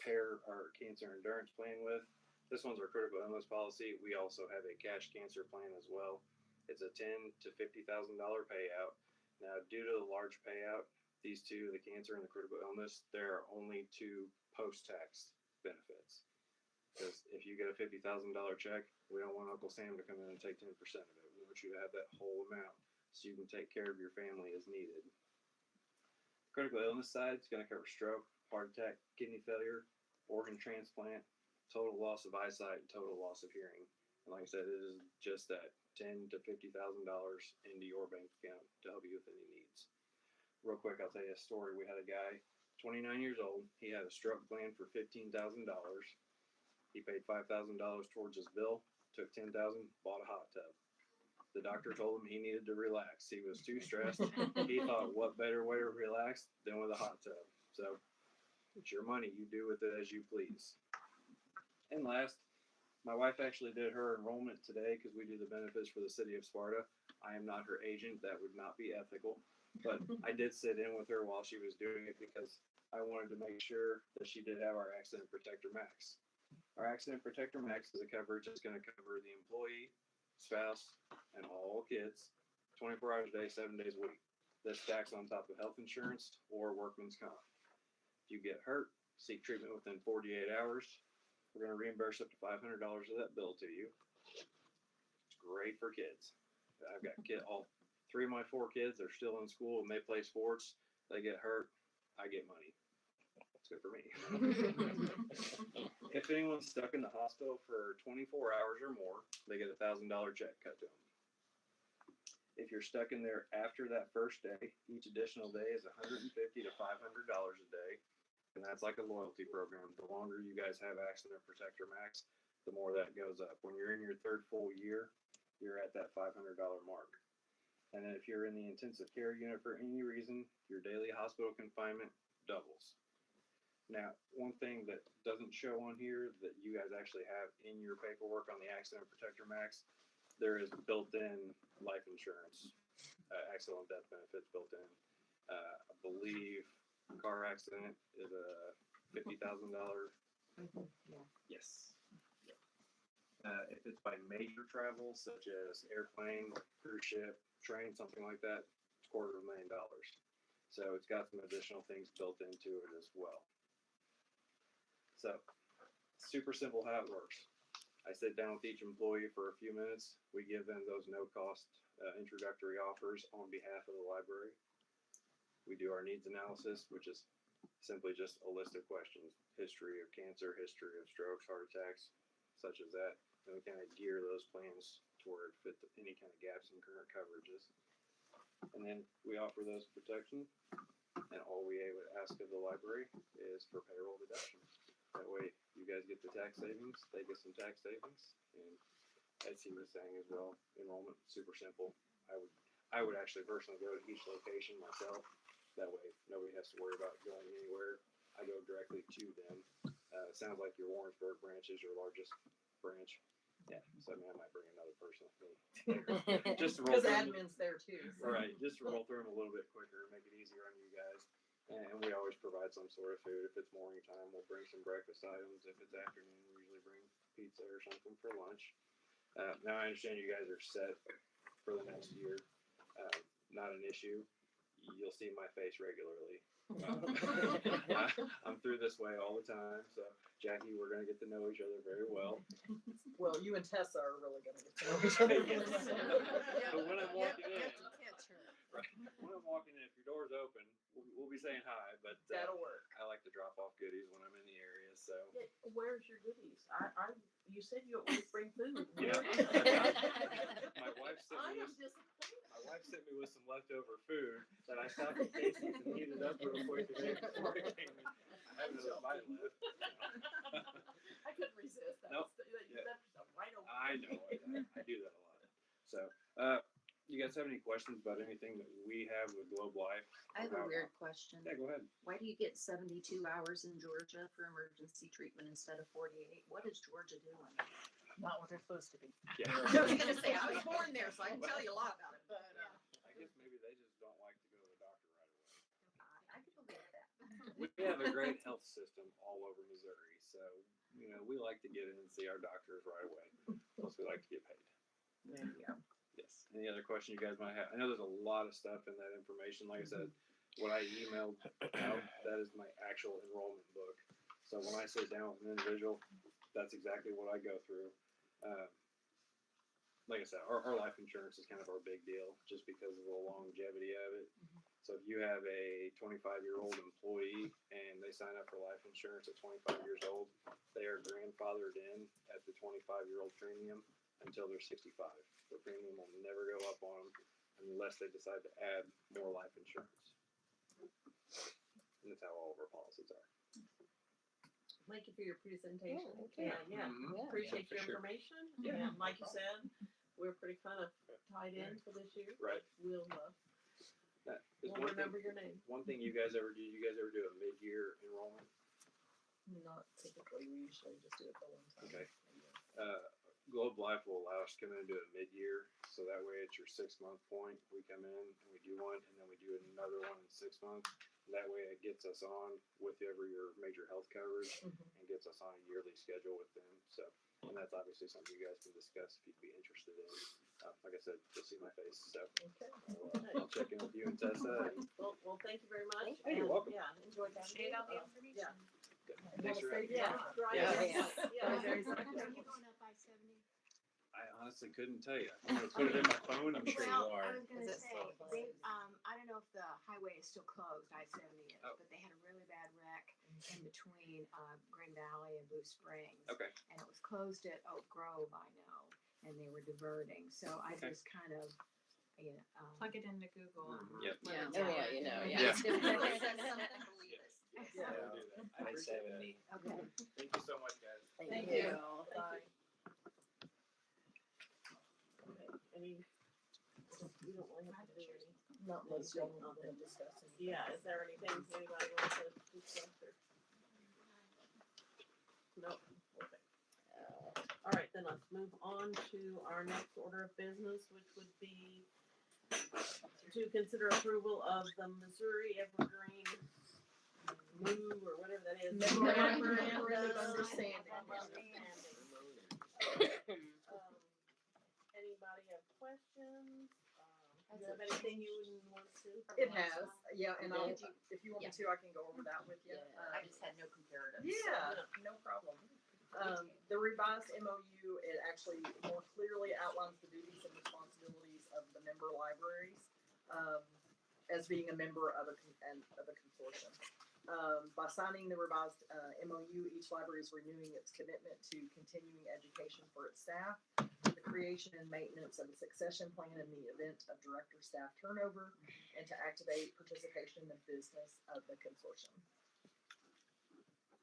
pair our cancer endurance plan with, this one's our critical illness policy. We also have a cash cancer plan as well. It's a $10,000 to $50,000 payout. Now, due to the large payout, these two, the cancer and the critical illness, there are only 2 post-tax benefits. Because if you get a $50,000 check, we don't want Uncle Sam to come in and take 10% of it. We want you to have that whole amount so you can take care of your family as needed. Critical illness side is going to cover stroke, heart attack, kidney failure, organ transplant, total loss of eyesight, and total loss of hearing. And like I said, it is just that $10,000 to $50,000 into your bank account to help you with any needs. Real quick, I'll tell you a story. We had a guy, 29 years old. He had a stroke plan for $15,000. He paid $5,000 towards his bill, took $10,000, bought a hot tub. The doctor told him he needed to relax. He was too stressed. He thought, what better way to relax than with a hot tub? So it's your money. You do with it as you please. And last, my wife actually did her enrollment today because we do the benefits for the city of Sparta. I am not her agent. That would not be ethical. But I did sit in with her while she was doing it because I wanted to make sure that she did have our Accident Protector Max. Our Accident Protector Max is a coverage that's going to cover the employee, spouse, and all kids 24 hours a day, 7 days a week. This stacks on top of health insurance or workman's comp. If you get hurt, seek treatment within 48 hours. We're going to reimburse up to $500 of that bill to you. It's great for kids. I've got all 3 of my 4 kids are still in school and they play sports. They get hurt, I get money. It's good for me. If anyone's stuck in the hospital for 24 hours or more, they get a $1,000 check cut to them. If you're stuck in there after that first day, each additional day is $150 to $500 a day. And that's like a loyalty program. The longer you guys have Accident Protector Max, the more that goes up. When you're in your 3rd full year, you're at that $500 mark. And then if you're in the intensive care unit for any reason, your daily hospital confinement doubles. Now, one thing that doesn't show on here that you guys actually have in your paperwork on the Accident Protector Max, there is built-in life insurance, accidental death benefits built in. I believe car accident is a $50,000. Yes. If it's by major travel, such as airplane, cruise ship, train, something like that, it's $250,000. So it's got some additional things built into it as well. So, super simple how it works. I sit down with each employee for a few minutes. We give them those no-cost introductory offers on behalf of the library. We do our needs analysis, which is simply just a list of questions: history of cancer, history of strokes, heart attacks, such as that. And we kind of gear those plans toward fit any kind of gaps in current coverages. And then we offer those protection, and all we would ask of the library is for payroll deduction. That way, you guys get the tax savings, they get some tax savings, and as he was saying as well, enrollment super simple. I would actually personally go to each location myself. That way, nobody has to worry about going anywhere. I go directly to them. It sounds like your Warrensburg branch is your largest branch. Yeah, so I mean, I might bring another person with me. Just to roll Because through them. admin's there too. So. Right, just to roll through them a little bit quicker, make it easier on you guys. And we always provide some sort of food. If it's morning time, we'll bring some breakfast items. If it's afternoon, we usually bring pizza or something for lunch. Now I understand you guys are set for the next year. Not an issue. You'll see my face regularly. I'm through this way all the time. So Jackie, we're gonna get to know each other very well. Well, you and Tessa are really going to get to know each other. Yes. But when I'm walking in, Catch her. right, when I'm walking in, if your door's open, we'll be saying hi. But That'll work. I like to drop off goodies when I'm in the area. So Yeah, where's your goodies? You said you always bring food. Yeah. Where- my wife sent I me am with, disappointed. my wife sent me with some leftover food that I stopped at Casey's and heated up real quick today before I came in. I have another bite left. I couldn't resist. Nope. You left yourself right over. I know. I do that a lot. So, you guys have any questions about anything that we have with Globe Life? I have a weird question. Yeah, go ahead. Why do you get 72 hours in Georgia for emergency treatment instead of 48? What is Georgia doing? Not what they're supposed to be. Yeah. I was going to say, I was born there, so I can tell you a lot about it. But I guess maybe they just don't like to go to the doctor right away. I can believe that. We have a great health system all over Missouri, so we like to get in and see our doctors right away. Plus, we like to get paid. there you go. Yes. Any other question you guys might have? I know there's a lot of stuff in that information. Like I said, what I emailed out, that is my actual enrollment book. So when I sit down with an individual, that's exactly what I go through. Like I said, our life insurance is kind of our big deal just because of the longevity of it. So if you have a 25-year-old employee and they sign up for life insurance at 25 years old, they are grandfathered in at the 25-year-old premium until they're 65. The premium will never go up on them unless they decide to add more life insurance. And that's how all of our policies are. Thank you for your presentation. Oh, okay. Yeah. Mhm. Yeah. Appreciate for your sure. information. Yeah. And like you said, we're pretty kind of tied in for this year. Right. We'll That is we'll remember your name. one thing you guys ever do. You guys ever do a mid-year enrollment? Not typically. We usually just do it the one time. Okay. Globe Life will allow us to come in and do it mid-year, so that way it's your 6-month point. We come in and we do one, and then we do another one in 6 months. That way it gets us on with every your major health coverage and gets us on a yearly schedule with them. So, and that's obviously something you guys can discuss if you'd be interested in. Like I said, you'll see my face, so Okay. I'll check in with you and Tessa. And Well, thank you very much. Hey, you're And, welcome. Yeah, enjoy that. Appreciate all the information. thanks for having me. Yeah. Drive Yeah. safe. Yeah. Very Are you going up I-70? I honestly couldn't tell you. I'm gonna put it in my phone. I'm sure you Well, are. I was gonna Is it say, slow? they, I don't know if the highway is still closed, I-70 is, Oh. but they had a really bad wreck in between, Green Valley and Blue Springs. Okay. And it was closed at Oak Grove, I know, and they were diverting, so I Okay. just kind of, Plug it into Google. Mhm. Yep. Let it Oh, know. yeah, you know, Yeah. yeah. Something, believe it. Yeah, we'll do that. I-70. Okay. Thank you so much, guys. Thank you. you. Bye. Okay, any, we don't really have to do any. Not unless y'all want to discuss it. Yeah, is there anything anybody wants to discuss or? Nope, okay. All right, then let's move on to our next order of business, which would be to consider approval of the Missouri Evergreen MOU or whatever that is. Memorandum of Understanding. Anybody have questions? Do you have anything you would want to? It has, yeah, and I'll, Did you- if you want me to, I can go over that with you. I just had no comparatives. Yeah, no problem. The revised MOU, it actually more clearly outlines the duties and responsibilities of the member libraries, as being a member of a consortium. By signing the revised MOU, each library is renewing its commitment to continuing education for its staff, the creation and maintenance of a succession plan in the event of director staff turnover, and to activate participation in the business of the consortium.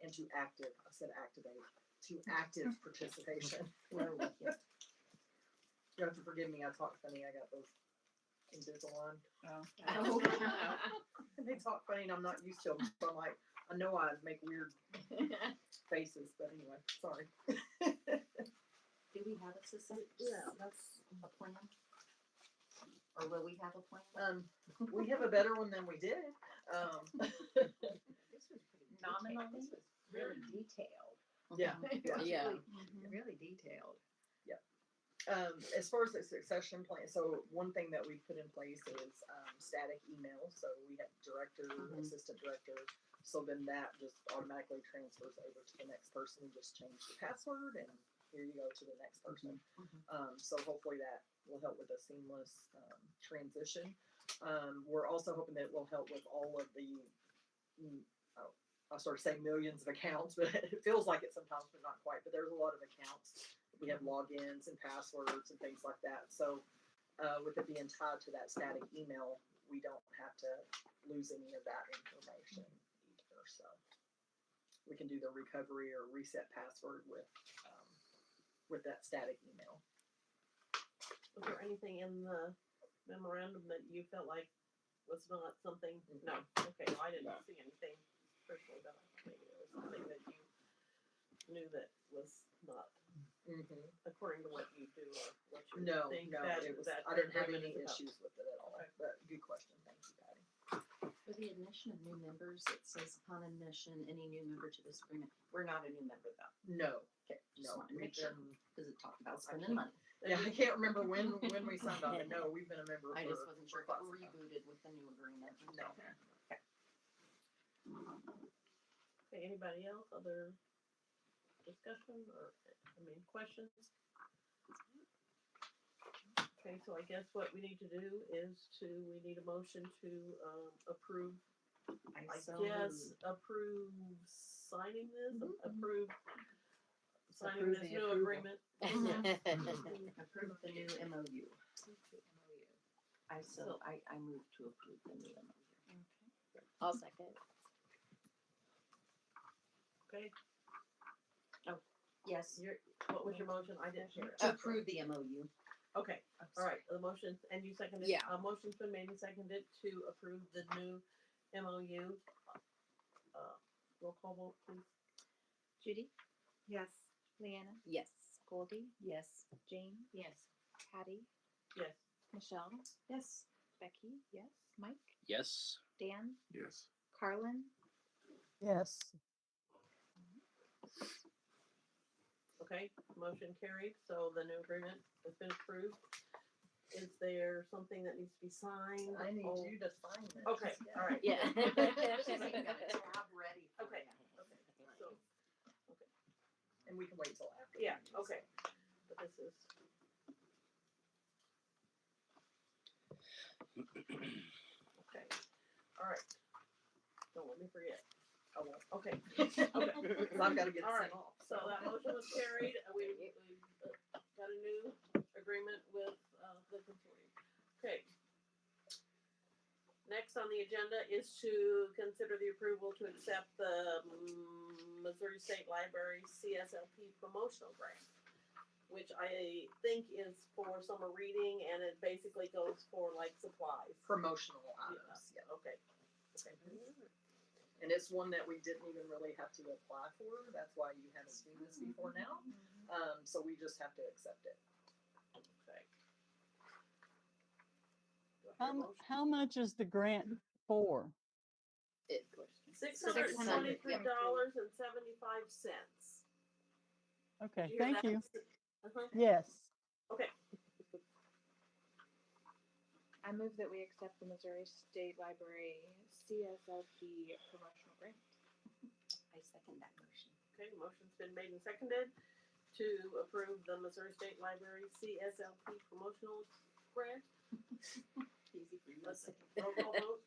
And to active, I said activate, to active participation. We're with you. You have to forgive me, I talk funny, I got those Invisalign. Oh. Oh. And they talk funny and I'm not used to them, so I'm like, I know I make weird faces, but anyway, sorry. Do we have a system? Yeah. That's a plan? Or will we have a plan? We have a better one than we did. This was pretty Nominally? This was really detailed. Yeah, Yeah. Really detailed. As far as the succession plan, so one thing that we put in place is static email. So we have director, assistant director. So then that just automatically transfers over to the next person. Just change the password, and here you go to the next person. So hopefully that will help with a seamless transition. We're also hoping that it will help with all of the. I started saying millions of accounts, but it feels like it sometimes, but not quite. But there's a lot of accounts. We have logins and passwords and things like that. So with it being tied to that static email, we don't have to lose any of that information either. So we can do the recovery or reset password with that static email. Was there anything in the memorandum that you felt like was not something? No. Okay, well, I didn't see anything personally, but maybe it was something that you knew that was not according to what you do or what you think. It was. that I didn't have agreement any is about. issues with it at all. Okay. But good question. Thank you, Patty. For the admission of new members, it says upon admission, any new member to this agreement. We're not a new member though. No. Okay, just No. wanted to make sure, because it talked about I spending money. Yeah, I can't remember when we signed on it. No, we've been a member. I for, just wasn't sure if for it quite some time. rebooted with the new agreement. No. Okay, anybody else? Other discussion or, questions? Okay, so I guess what we need to do is we need a motion to approve, I guess, approve signing this, approve signing Approve this the new approval. agreement. Approve the new MOU. I move to approve the new MOU. I'll second. Okay, Yes, what was your motion? I didn't hear it. to approve the MOU. Okay, all right, the motion, and you seconded? Yeah. Motion's been made and seconded to approve the new MOU. Roll call vote, please. Judy? Yes. Leanna? Yes. Goldie? Yes. Jane? Yes. Patty? Yes. Michelle? Yes. Becky? Yes. Mike? Yes. Dan? Yes. Carlin? Yes. Okay, motion carried, so the new agreement has been approved. Is there something that needs to be signed? I need Oh, you to sign this. Okay, all right. Yeah. Tab ready. Okay, so, And we can wait till after. yeah, the meeting, okay, but this is. Okay, all right. Don't let me forget. I won't, okay. So I've got to get it All sent right. off. So that motion was carried, we got a new agreement with, the consortium. Okay. Next on the agenda is to consider the approval to accept the Missouri State Library CSLP promotional grant, which I think is for summer reading, and it basically goes for like supplies. Promotional items. Yeah. Okay. Okay. And it's one that we didn't even really have to apply for. That's why you haven't seen this before now. So we just have to accept it. Okay. Do I hear a motion? How much is the grant for? $623.75. Okay, thank you. Uh-huh. Yes. Okay, I move that we accept the Missouri State Library CSLP promotional grant. I second that motion. okay, motion's been made and seconded to approve the Missouri State Library CSLP promotional grant. Easy for you to Let's say. roll call vote.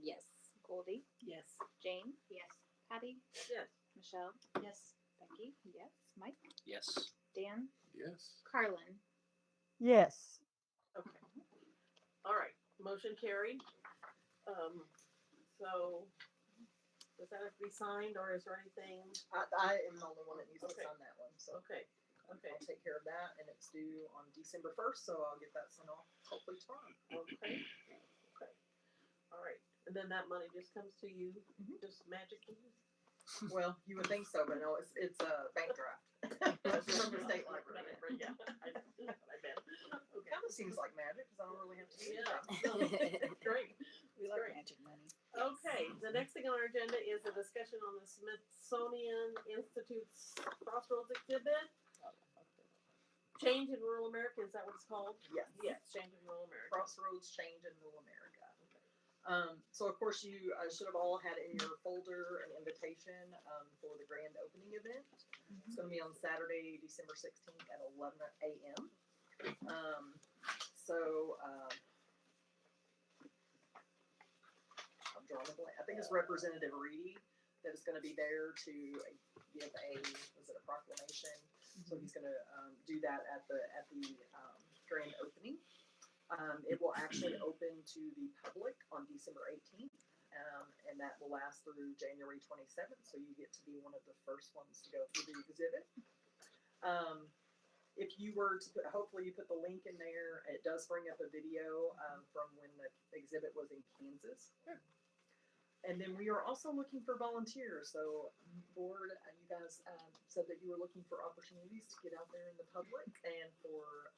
Yes. Goldie, Yes. Jane, Yes. Patty, Yes. Michelle, Yes. Becky, yes, Mike, Yes. Dan, Yes. Carlin. Yes. Okay. All right, motion carried. So, does that have to be signed, or is there anything? I am the only one that needs to Okay. sign that one, so. Okay, okay, I'll take care of that, and it's due on December 1st, so I'll get that sent off hopefully tomorrow. okay, okay. All right, and then that money just comes to you, Mhm. just magically? Well, you would think so, but no, it's a bank draft. It's from the state library. Yeah, I bet. Okay. Kind of seems like magic, because I don't really have to do Yeah, anything. no, great. We like Great. magic money. Okay, the next thing on our agenda is a discussion on the Smithsonian Institute's Crossroads exhibit. Change in Rural America, is that what it's called? Yes. Yes, Change in Rural America. Crossroads Change in Rural America. So of course you should have all had in your folder an invitation for the grand opening event. It's going to be on Saturday, December 16th at 11 a.m. I'm drawing a blank. I think it's Representative Reedy that is going to be there to give a proclamation. So he's going to do that at the grand opening. It will actually open to the public on December 18th, and that will last through January 27th. So you get to be one of the first ones to go through the exhibit. If you were to hopefully you put the link in there. It does bring up a video from when the exhibit was in Kansas. And then we are also looking for volunteers. So, board, you guys said that you were looking for opportunities to get out there in the public and for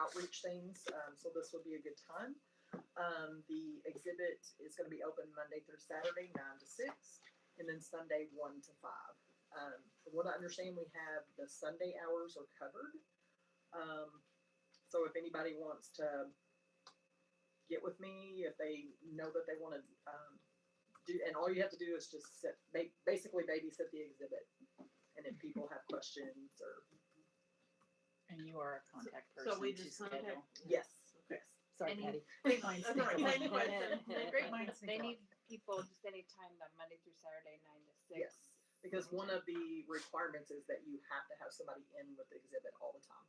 outreach things. So this would be a good time. The exhibit is going to be open Monday through Saturday, 9 to 6, and then Sunday 1 to 5. From what I understand, we have the Sunday hours are covered. So if anybody wants to get with me, if they know that they want to do, and all you have to do is just basically babysit the exhibit. And if people have questions or. And you are a contact So person we to just schedule. contact. Yes. Okay. Sorry, Any- Patty. Great minds That's think all right. alike. Great minds They need people just anytime on Monday through Saturday, 9 to 6. Yes, because one of the requirements is that you have to have somebody in with the exhibit all the time.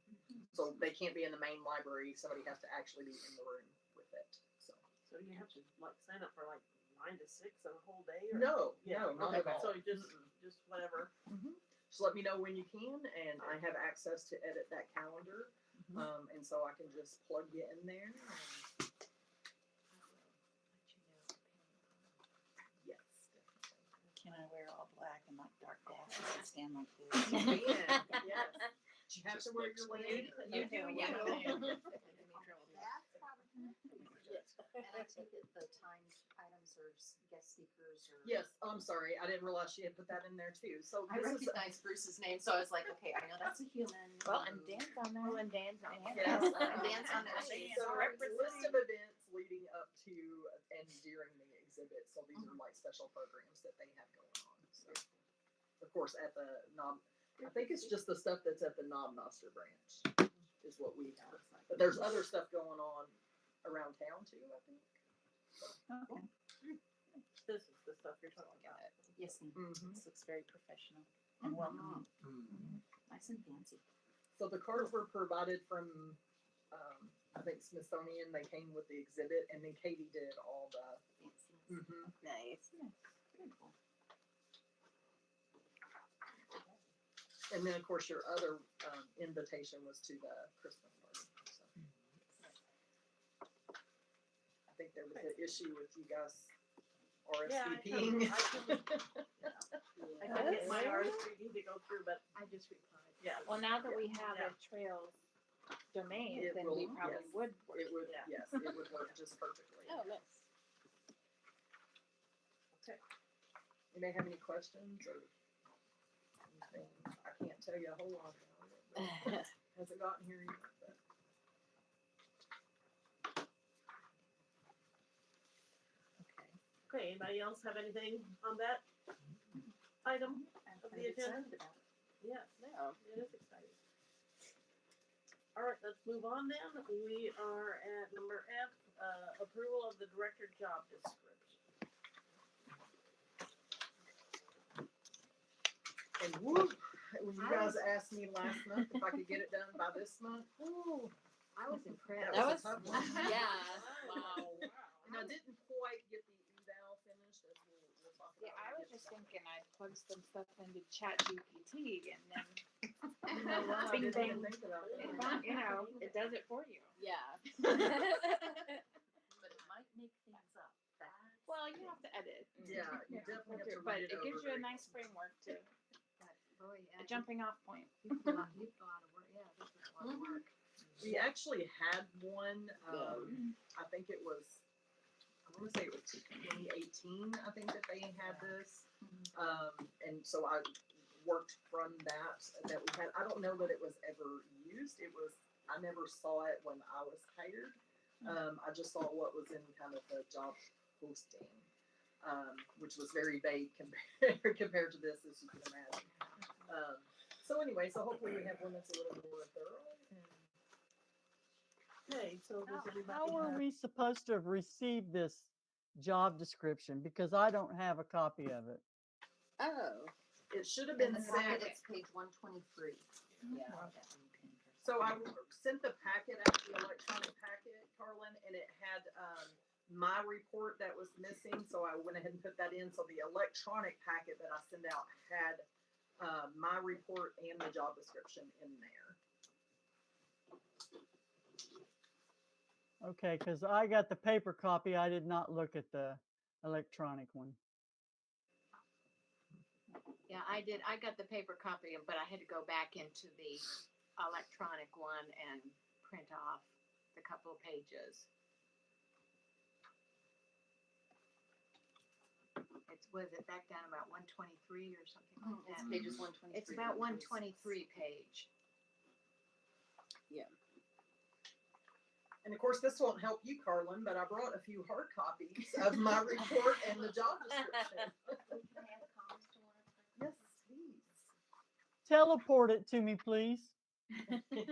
So they can't be in the main library, somebody has to actually be in the room with it, so. So you have to like sign up for like 9 to 6 a whole day? Or? No, Yeah, no, not at okay, all. So you just whatever. Just let me know when you can, and I have access to edit that calendar, and so I can just plug you in there. And, yes, definitely. Can I wear all black and like dark glasses and stand like this? You can, yes. You have to Just wear looks your like lanyard. You do, you. And I take it the timed items or guest speakers or. Yes, I'm sorry, I didn't realize she had put that in there too, so I this is. recognized Bruce's name, so I was like, okay, I know that's a human. Well, and Dan's on there. Well, and Dan's on there. Yes, And Dan's on there. So list of events leading up to and during the exhibit, so these are like special programs that they have going on, so. Of course, at the I think it's just the stuff that's at the Knob Noster branch is what we have, but there's other stuff going on around town too, I think. Okay. This is the stuff you're talking about. Yes, ma'am. Mm-hmm. This looks very professional and welcoming. Nice and fancy. So the cards were provided from, I think Smithsonian, they came with the exhibit, and then Katie did all the. Fancy. Nice. Very cool. And then, of course, your other invitation was to the Christmas party. So. I think there was an issue with you guys RSVPing. I can get my RSVP to go through, but I just replied. yeah. Well, now that we have Yeah. a trails domain, It then will, we probably yes. would work. It would, Yeah. yes, it would work just perfectly. Oh, nice. You may have any questions or anything. I can't tell you a whole lot about it. But hasn't gotten here yet, but. Okay, anybody else have anything on that item I'm of kind the of agenda? excited about it. Yes, Yeah. it is exciting. All right, let's move on then. We are at number F, approval of the director job description. Whoop. When you guys asked me last month if I could get it done by this month, ooh, I was impressed. That That was was, a tough one. yeah. Wow. and I didn't quite get the eval finished, as we'll talk about. Yeah, when I we was get just to that. thinking I'd plug some stuff into ChatGPT and then You know what? I Bing, didn't even bang. think about it, that. it does it for you. Yeah. But it might make things up. That's. Well, you have to edit. Yeah, you definitely have to But read it it gives over you a very nice framework to Boy, a jumping off point. you've got a lot of work. Yeah, this is a lot of work. We actually had one, I think it was, I wanna say it was 2018, I think that they had this. And so I worked from that we had. I don't know that it was ever used. I never saw it when I was hired. I just saw what was in kind of the job posting, which was very vague compared to this, as you can imagine. So anyway, so hopefully we have one that's a little more thorough. Okay, so does everybody How were have? we supposed to have received this job description? Because I don't have a copy of it. Oh. It should have In been the packet, sent. it's page 123. Yeah. So I sent the packet out, the electronic packet, Carlin, and it had my report that was missing. So I went ahead and put that in. So the electronic packet that I sent out had my report and the job description in there. Okay, because I got the paper copy. I did not look at the electronic one. Yeah, I did. I got the paper copy, but I had to go back into the electronic one and print off the couple of pages. Was it back down about 123 or something like that? Pages 123. It's about 123 page. And of course, this won't help you, Carlin, but I brought a few hard copies of my report and the job description. Yes, please. Teleport it to me, please. There you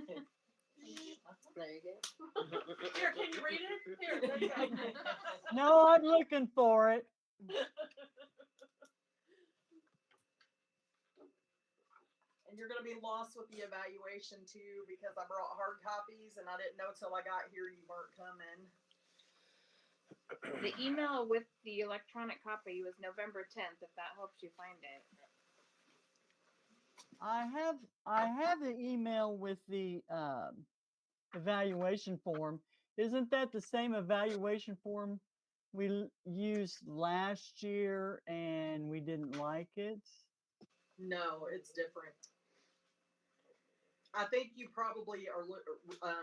go. Here, can you read it? Here, let's go. No, I'm looking for it. And you're gonna be lost with the evaluation too, because I brought hard copies and I didn't know till I got here you weren't coming. The email with the electronic copy was November 10th, if that helps you find it. I have the email with the evaluation form. Isn't that the same evaluation form we used last year and we didn't like it? No, it's different. I think you probably are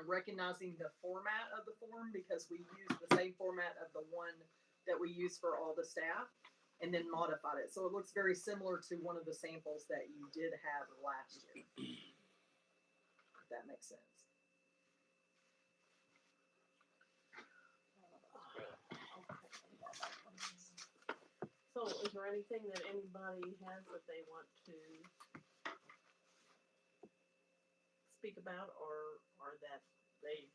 recognizing the format of the form because we used the same format of the one that we used for all the staff and then modified it. So it looks very similar to one of the samples that you did have last year. If that makes sense. So is there anything that anybody has that they want to speak about or that they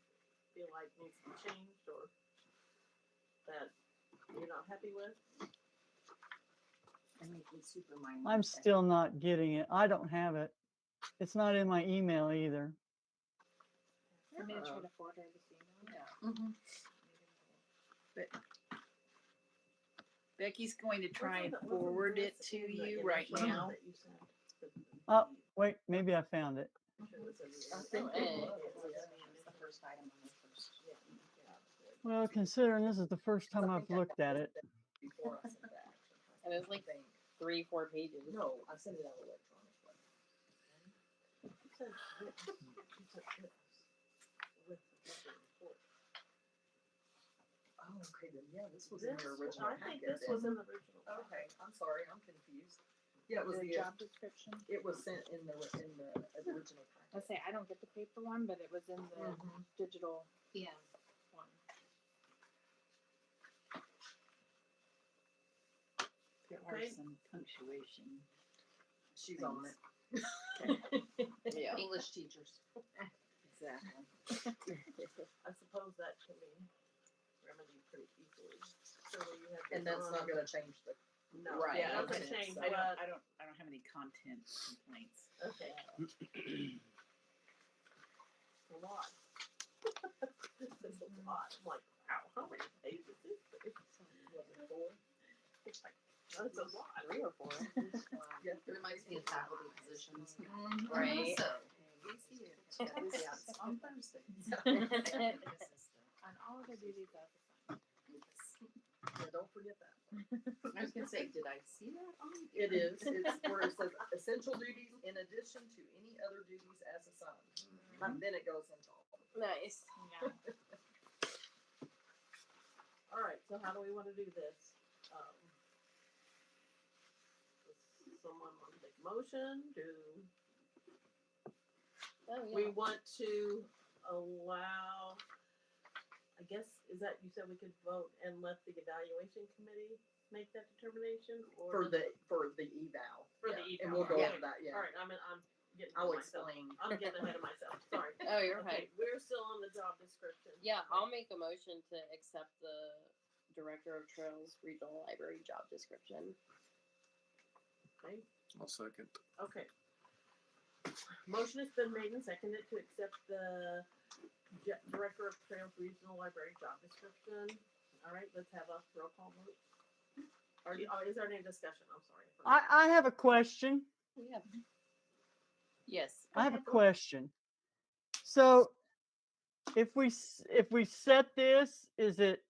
feel like needs to be changed or that you're not happy with? I'm still not getting it. I don't have it. It's not in my email either. I'm gonna try to forward her this email. Becky's going to try and Wasn't forward this it to in the you right initial now. that you sent? Oh, wait, maybe I found it. I think it was. Well, considering this is the first time I've looked at it. Before I sent that. And it was like 3-4 pages. No, I sent it out electronically. You said this. You said this. With the report. Oh, okay, then, yeah, this was in This, your original I packet. think this then. was in the original. Okay, I'm sorry, I'm confused. Yeah, it was The the, job description. it was sent in the original packet. Let's say I don't get the paper one, but it was in the digital Yeah. one. There are Okay. some punctuation. She's on it. Yeah. English teachers. Exactly. I suppose that can be remedied pretty easily. So you have And that's not gonna change the. No, Right. yeah, Yeah, that's okay. a change, I but don't have any content complaints. Okay. A lot. This is a lot. I'm like, wow, how many pages is this? It's like, that's a lot. 3 or 4. Yeah. It reminds me of faculty positions. Right. So, we see you. On Thursday. On all other duties as assigned. Yeah, don't forget that. I was gonna say, did I see that on? It is, it's where it says essential duties in addition to any other duties as assigned. And then it goes into all of them. Nice. Yeah. All right, so how do we want to do this? Does someone want to make a motion? Oh, We yeah. want to allow, I guess, is that, you said we could vote and let the evaluation committee make that determination? For Or the eval. For the yeah, eval, And we'll go yeah. over that, yeah. All right, I'm getting I'll ahead of myself. explain. I'm getting ahead of myself, sorry. Oh, you're Okay, right. we're still on the job description. Yeah, I'll make a motion to accept the Director of Trails Regional Library job description. Okay, I'll second. okay. Motion has been made and seconded to accept the Director of Trails Regional Library job description. All right, let's have a roll call vote. Is there any discussion? I'm sorry. I have a question. Yeah. Yes. I have a question. So if we set this, is it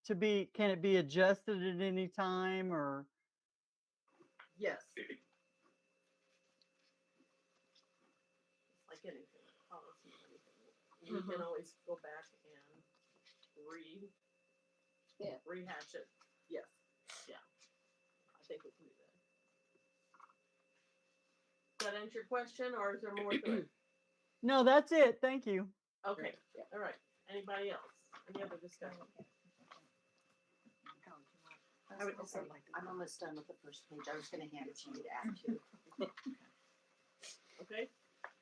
to be, can it be adjusted at any time or? Yes. Like anything, policy, anything. We can always go back and rehash it. Yes. Yeah, I think we can do that. Does that answer your question, or is there more to it? No, that's it. Thank you. Okay, all right. Anybody else? Any other discussion? I would say, I'm almost done with the first page. I was gonna hand it to you to add to. Okay,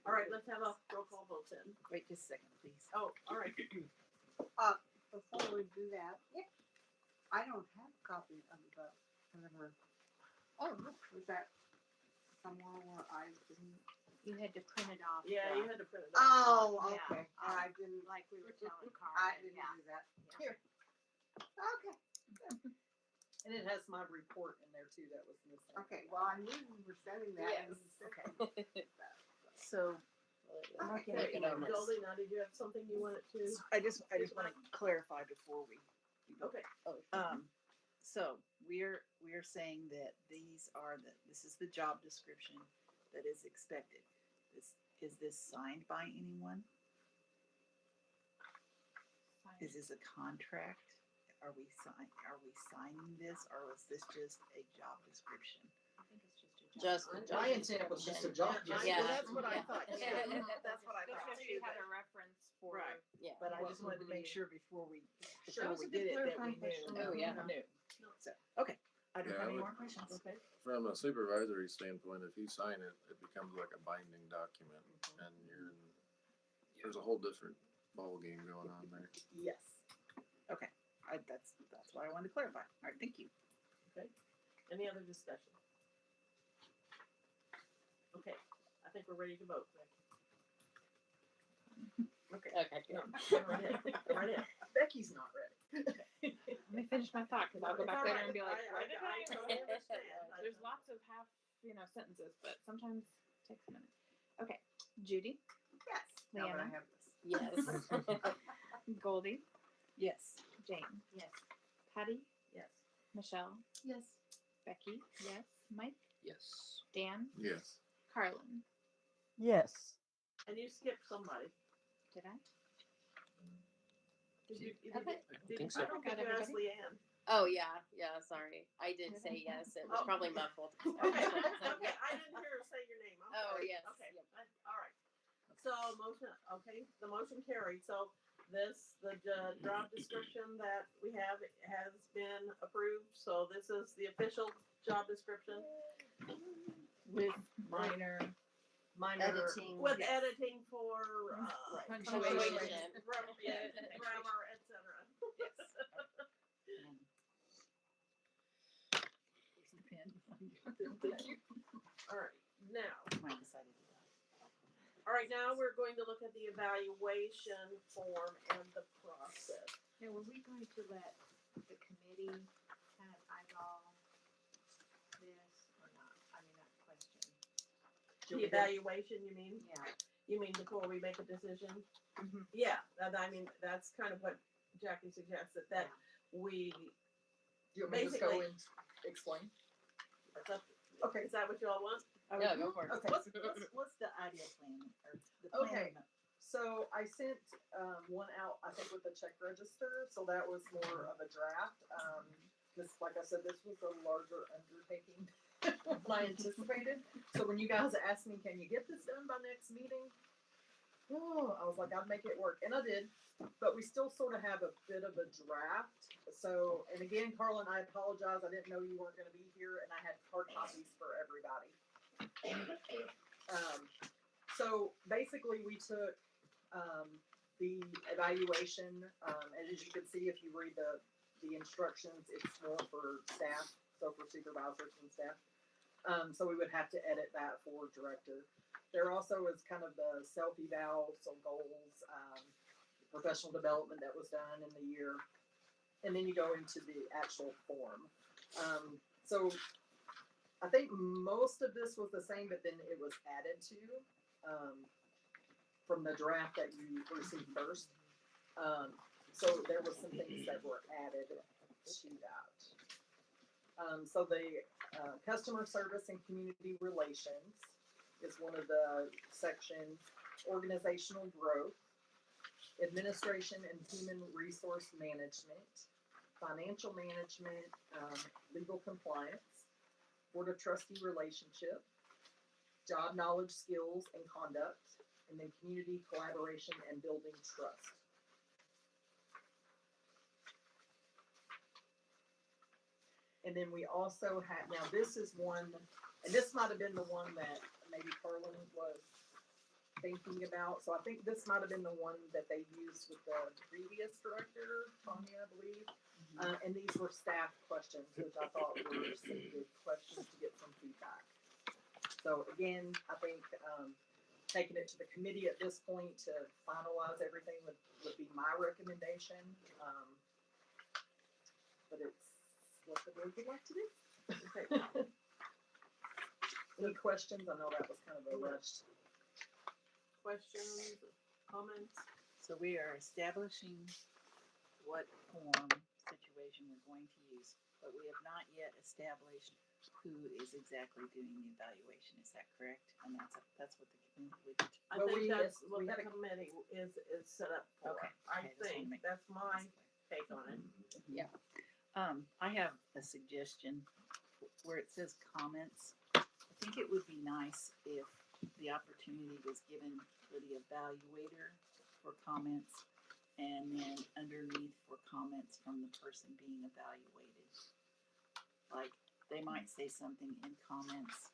all right, let's have a roll call vote then. Wait just a second, please. Oh, all right. Before we do that, I don't have a copy of the, whatever, Oh, was that somewhere where I didn't? you had to print it off. Yeah, the- you had to print it out. Oh, Yeah. okay, I didn't, Like we were telling Carl. I didn't yeah. do that. Yeah. Here. Okay, And it has my report in there too that was missing. okay, well, I knew we were setting that. and you said Okay. So Okay. Okay, Goldie, now did you have something you wanted to? I just want to clarify before we go. Okay, So we're saying that this is the job description that is expected. Is this signed by anyone? Is this a contract? Are we signing this, or is this just a job description? I think it's just a Just job. a My job intent was just a description. job. Yeah. Well, that's what I Yeah. thought. Yeah. That's what I Just thought. so you had a reference for. Right. Yeah. But I Well, just wanted to make sure before we Sure. did it that we knew. Oh, yeah. Knew. So, okay, I don't Yeah, have I any would- more questions. okay. From a supervisory standpoint, if you sign it, it becomes like a binding document, and there's a whole different ballgame going on there. Yes. That's what I wanted to clarify. All right, thank you. Any other discussion? Okay, I think we're ready to vote. Okay. Okay. No, go right ahead. Go right ahead. Becky's not ready. Let me finish my thought, cause I'll go It's back all later right. and be like, I what did I? totally understand. There's lots of half, sentences, but sometimes it takes a minute. Okay, Judy, Yes. Now that I Leanna, have this. Yes. Goldie, Yes. Jane, Yes. Patty, Yes. Michelle, Yes. Becky, yes, Mike, Yes. Dan, Yes. Carlin. Yes. And you skipped somebody. Did I? Did you? Okay. think so. I don't think you asked Leanne. Oh, yeah. Sorry. I did say yes. It was Oh. probably muffled. Okay, okay, I didn't hear her say your name. I'm Oh, sorry. yes. Okay, Yep. all right. So the motion carried. So the job description that we have has been approved. So this is the official job description With minor. Editing. with Yes. editing for Punctuation. grammar, etc. Here's the pen. All right. now we're going to look at the evaluation form and the process. Now, were we going to let the committee kind of eyeball this or not? I mean, that question. The evaluation, you mean? Yeah. You mean before we make a decision? Mhm. Yeah, I mean, that's kind of what Jackie suggested, that we, Do you want me to just go Basically- and explain? that's up, Okay. is that what you all want? Yeah, go for it. Okay. What's the idea plan or the Okay. plan? So I sent one out, I think, with the check register, so that was more of a draft. This, like I said, this was a larger undertaking than I anticipated. So when you guys asked me, can you get this done by next meeting? Oh, I was like, I'd make it work, and I did. But we still sort of have a bit of a draft. So, and again, Carla and I apologize. I didn't know you weren't going to be here, and I had hard copies for everybody. So basically, we took the evaluation, and as you can see, if you read the instructions, it's more for staff, so for supervisors and staff. So we would have to edit that for director. There also is kind of the self-eval, so goals, professional development that was done in the year, and then you go into the actual form. So I think most of this was the same, but then it was added to from the draft that you received first. So there were some things that were added to that. So the customer service and community relations is one of the sections. Organizational growth, administration and human resource management, financial management, legal compliance, board of trustee relationship, job knowledge, skills, and conduct, and then community collaboration and building trust. And then we also had, now this is one, and this might have been the one that maybe Carlin was thinking about. So I think this might have been the one that they used with the previous director, Tanya, I believe. And these were staff questions, which I thought were some good questions to get some feedback. So again, I think taking it to the committee at this point to finalize everything would be my recommendation. But it's what the board would like to do. Any questions? I know that was kind of a rushed. Questions, comments? So we are establishing what form situation we're going to use, but we have not yet established who is exactly doing the evaluation. Is that correct? And that's what the committee would. I Well, think we that's had- what we the had a- committee is set up for. Okay, I okay, just wanna think, make- that's my take on it. I have a suggestion where it says comments. I think it would be nice if the opportunity was given for the evaluator for comments and then underneath for comments from the person being evaluated. Like, they might say something in comments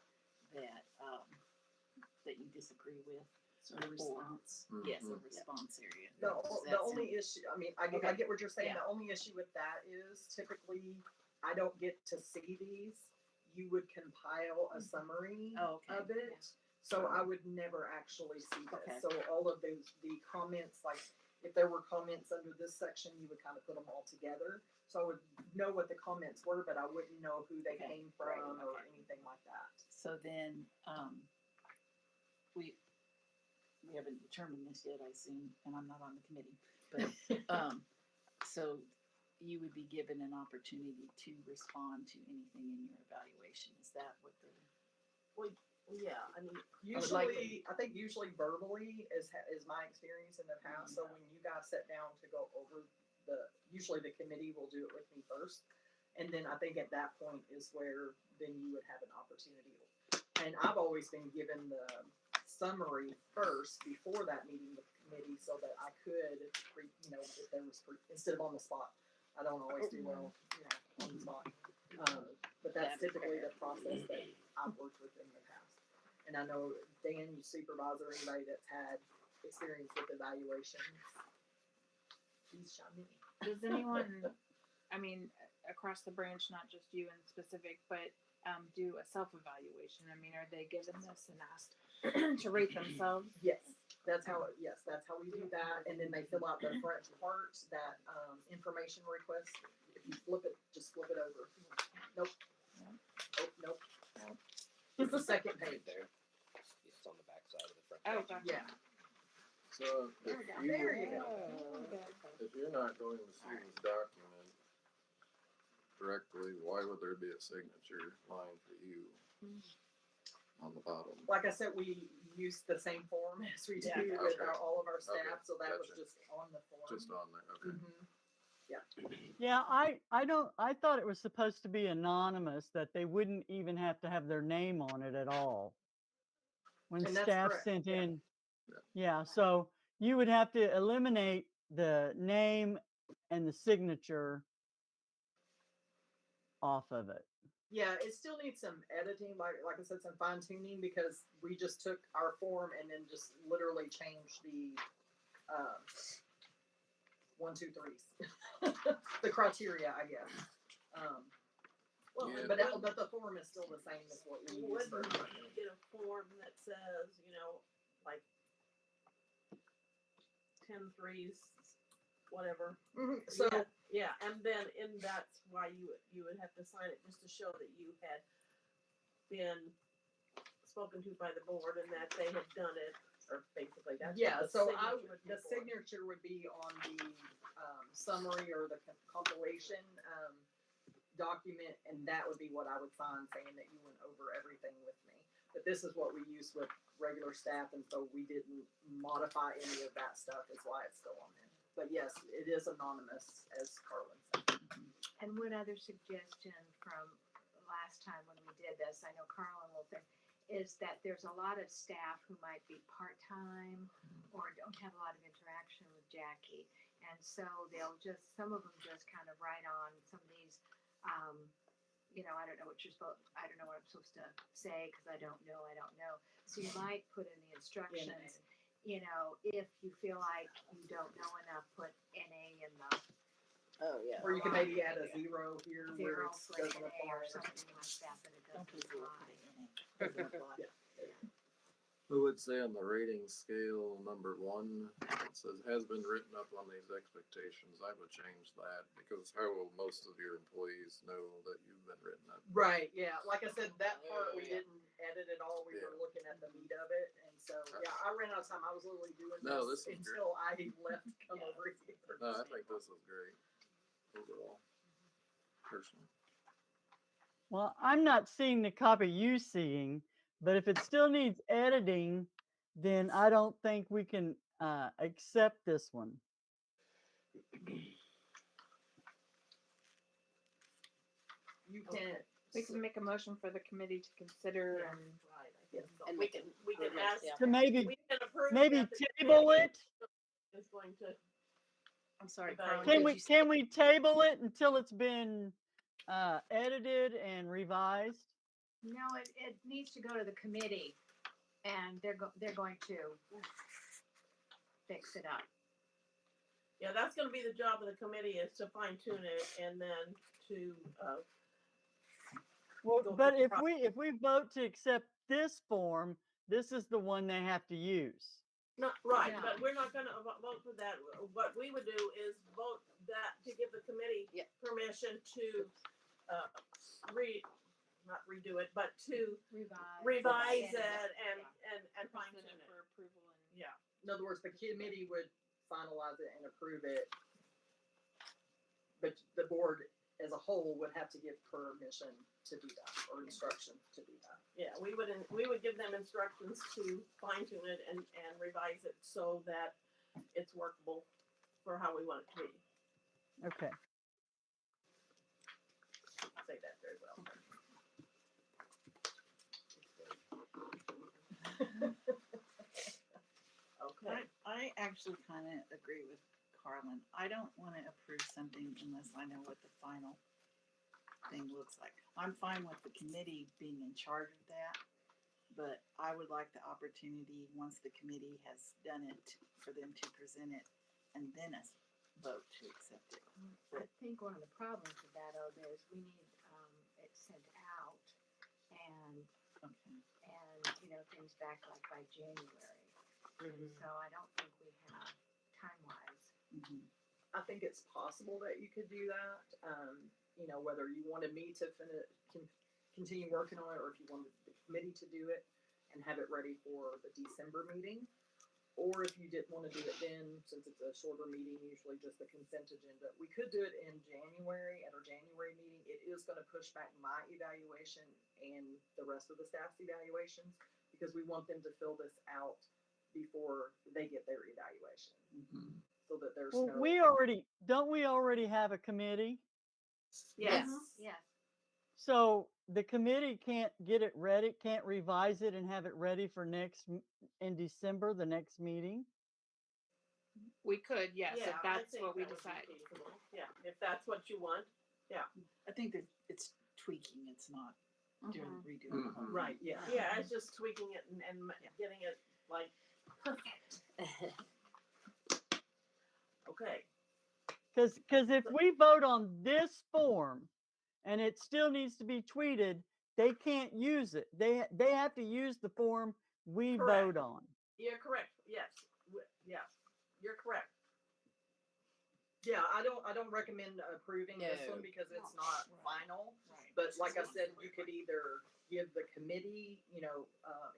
that, that you disagree with. So a response. Yes, a Mhm. response area. The, Does that the sound- only issue, I mean, I Okay. get what you're saying. Yeah. The only issue with that is typically I don't get to see these. You would compile a summary Oh, okay. of it. Yeah. So I would never actually see this. Okay. So all of the comments, like if there were comments under this section, you would kind of put them all together. So I would know what the comments were, but I wouldn't know who they Okay. came from Right, or okay. anything like that. So then, we haven't determined this yet, I assume, and I'm not on the committee, but, so you would be given an opportunity to respond to anything in your evaluation. Is that what the? Yeah, I mean, would like Usually, I think usually verbally is my experience in the past. So when you guys sit down to go over usually the committee will do it with me first. And then I think at that point is where then you would have an opportunity. And I've always been given the summary first before that meeting with the committee so that I could, if there was, instead of on the spot. I don't always do well, on the spot. But that's typically the process that I've worked with in the past. And I know Dan, you supervisor, anybody that's had experience with evaluations, please chime in. Does anyone, I mean, across the branch, not just you in specific, but do a self-evaluation? I mean, are they given this and asked to rate themselves? Yes. That's how, yes, that's how we do that, and then they fill out the front part, that, information request. If you flip it, just flip it over. Nope. Oh, nope. It's the second page. There. It's on the back side of the front. Oh, page. gotcha. Yeah. So There we go. There you go. if you're not going to see this document directly, why would there be a signature line for you on the bottom? Like I said, we use the same form as we do Yeah. with Okay. all of our Okay, staff, so that was gotcha. just on the form. Just on there, okay. Mhm. Yeah, I thought it was supposed to be anonymous, that they wouldn't even have to have their name on it at all. When And that's staff correct, sent yeah. in, Yeah. yeah, so you would have to eliminate the name and the signature off of it. Yeah, it still needs some editing, like I said, some fine tuning, because we just took our form and then just literally changed the, 1, 2, 3s. The criteria, I guess. Well, Yeah. But the form is still the same as what we use Wouldn't for. you get a form that says, like 10-3s, whatever? So, Yeah, and then that's why you would have to sign it, just to show that you had been spoken to by the board and that they had done it, or basically that's what yeah, the so signature would be the for. signature would be on the, summary or the compilation, document, and that would be what I would sign, saying that you went over everything with me. But this is what we use with regular staff, and so we didn't modify any of that stuff, is why it's still on there. But yes, it is anonymous, as Carlin said. And one other suggestion from last time when we did this, I know Carlin will think, is that there's a lot of staff who might be part-time or don't have a lot of interaction with Jackie. And so some of them just kind of write on some of these, I don't know what I'm supposed to say because I don't know. So you might put in the instructions, if you feel like you don't know enough, put NA in the Oh, yeah. Or you can maybe add a 0 here where zero, it put doesn't NA apply. or something like that, but it Don't put doesn't zero, apply. put it in it. Doesn't apply. Who would say on the rating scale number 1, it says has been written up on these expectations, I would change that, because how will most of your employees know that you've been written up? Right, yeah, like I said, that part we didn't edit at all, we were looking at the meat of it, and so, yeah, I ran out of time, I was literally doing No, this this is until I left, come over here. No, I think this is great overall, personally. Well, I'm not seeing the copy you seeing, but if it still needs editing, then I don't think we can accept this one. You can't. We can make a motion for the committee to consider and. Right, I think so. And We can ask, yeah. To maybe we can approve maybe that the table committee it. is going to, I'm sorry, About- Carlin. Can did we you say- can we table it until it's been edited and revised? No, it needs to go to the committee and they're going to fix it up. yeah, that's gonna be the job of the committee, is to fine tune it and then to, Well, Go but through the if we vote to accept this form, this is the one they have to use. not, right, Yeah. but we're not gonna vote for that. What we would do is vote that to give the committee Yeah. permission to, not redo it, but to Revise. revise it Yeah. and fine tune Present it it. for approval and. Yeah. In other words, the committee would finalize it and approve it, but the board as a whole would have to give permission to do that, or instruction to do that. Yeah, we would give them instructions to fine tune it and revise it so that it's workable for how we want it to be. Okay. Say that very well. Okay. I actually kind of agree with Carlin. I don't want to approve something unless I know what the final thing looks like. I'm fine with the committee being in charge of that, but I would like the opportunity, once the committee has done it, for them to present it and then us vote to accept it. I think one of the problems with that, is we need it sent out and Okay. things back like by January. And so I don't think we have time-wise. I think it's possible that you could do that. You know, whether you wanted me to continue working on it, or if you wanted the committee to do it and have it ready for the December meeting, or if you didn't want to do it then, since it's a shorter meeting, usually just the consent agenda. We could do it in January at our January meeting. It is going to push back my evaluation and the rest of the staff's evaluations, because we want them to fill this out before they get their evaluation. So that there's Well, no. don't we already have a committee? Yes. Yes. So the committee can't get it ready, can't revise it and have it ready for in December, the next meeting? We could, yes, if Yeah, I that's think what we that would be decide. feasible. Yeah, if that's what you want. Yeah. I think that it's tweaking, it's not doing redoing. the whole thing. Right, yeah. Yeah, it's just tweaking it and getting it like perfect. Okay. Because if we vote on this form and it still needs to be tweeted, they can't use it. They have to use the form we Correct. vote on. You're correct. Yes. Yes. You're correct. Yeah, I don't recommend approving this one because it's not final. But like I said, you could either give the committee, you know,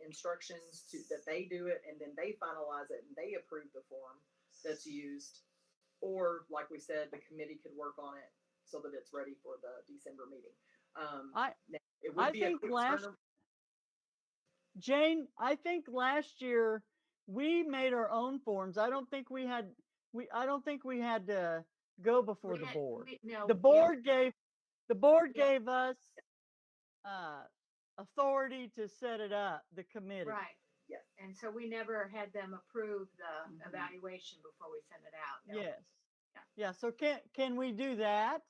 instructions that they do it, and then they finalize it and they approve the form that's used. Or like we said, the committee could work on it so that it's ready for the December meeting. It would I be a think quick Jane, I think last year we made our own forms. I don't think we had to go before the board. The board gave us authority to set it up, the committee. Right. Yes. And so we never had them approve the evaluation before we sent it out. No. Yes. Yeah, so can we do that?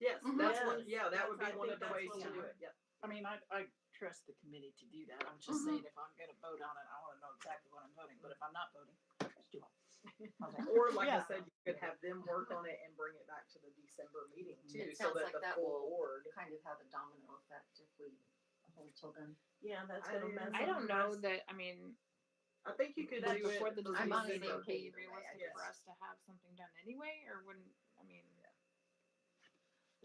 Yes, that's one. Yes. Yeah, that would be I one think of the that's ways what to we do would- it. Yeah. I mean, I trust the committee to do that. I'm just saying, if I'm gonna vote on it, I wanna know exactly what I'm voting, but if I'm not voting, just do it. Okay. Or like I Yeah. said, you could have them work on it and bring it back to the December meeting too, It so sounds that like the that full will board. kind of have a domino effect if we hold till then. Yeah, that's gonna mess I up don't the know rest. that, I mean, I think you could like do before it the for December I'm on the meeting same would be page with that, realistic yes. for us to have something done anyway, or wouldn't, I mean.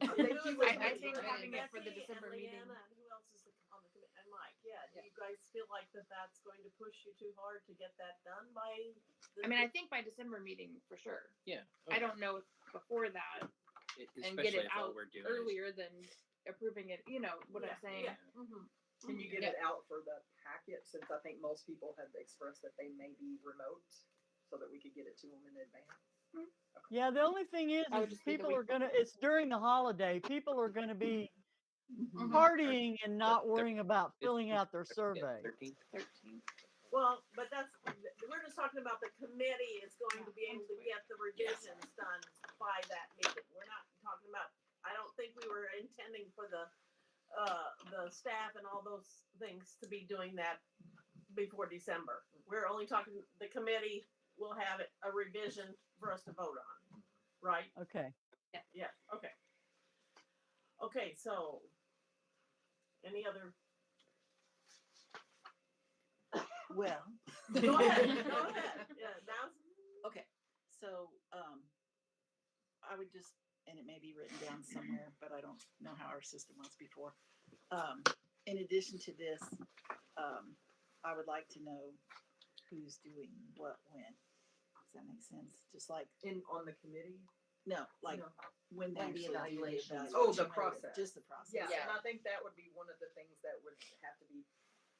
I think you would. I think having it for the Becky December and meeting. Leanna, and who else is on the committee? And Mike, yeah, do you guys feel like that's going to push you too hard to get that done by I mean, I think by December meeting for sure. Yeah. I don't know if before that and get Especially it if all out we're doing earlier than approving it, you know what I'm saying? Yeah. Can you get it out for the packet, since I think most people have expressed that they may be remote, so that we could get it to them in advance? Yeah, the only thing is I would just need a people are week. it's during the holiday. People are gonna be Mm-hmm. partying and not worrying about filling out their survey. 13th. 13th. Well, but we're just talking about the committee is going to be able to get the revisions done by that meeting. We're not talking about, I don't think we were intending for the staff and all those things to be doing that before December. We're only talking, the committee will have a revision for us to vote on, right? Okay. Yeah, okay. Okay, so, any other? Well. Go ahead, yeah, now's. Okay, so, I would just, and it may be written down somewhere, but I don't know how our system was before. In addition to this, I would like to know who's doing what when. Does that make sense? Just like, On the committee? no, like, when they When the actually do the evaluations. Oh, the evaluation, process. Just the process. Yeah, Yeah. and I think that would be one of the things that would have to be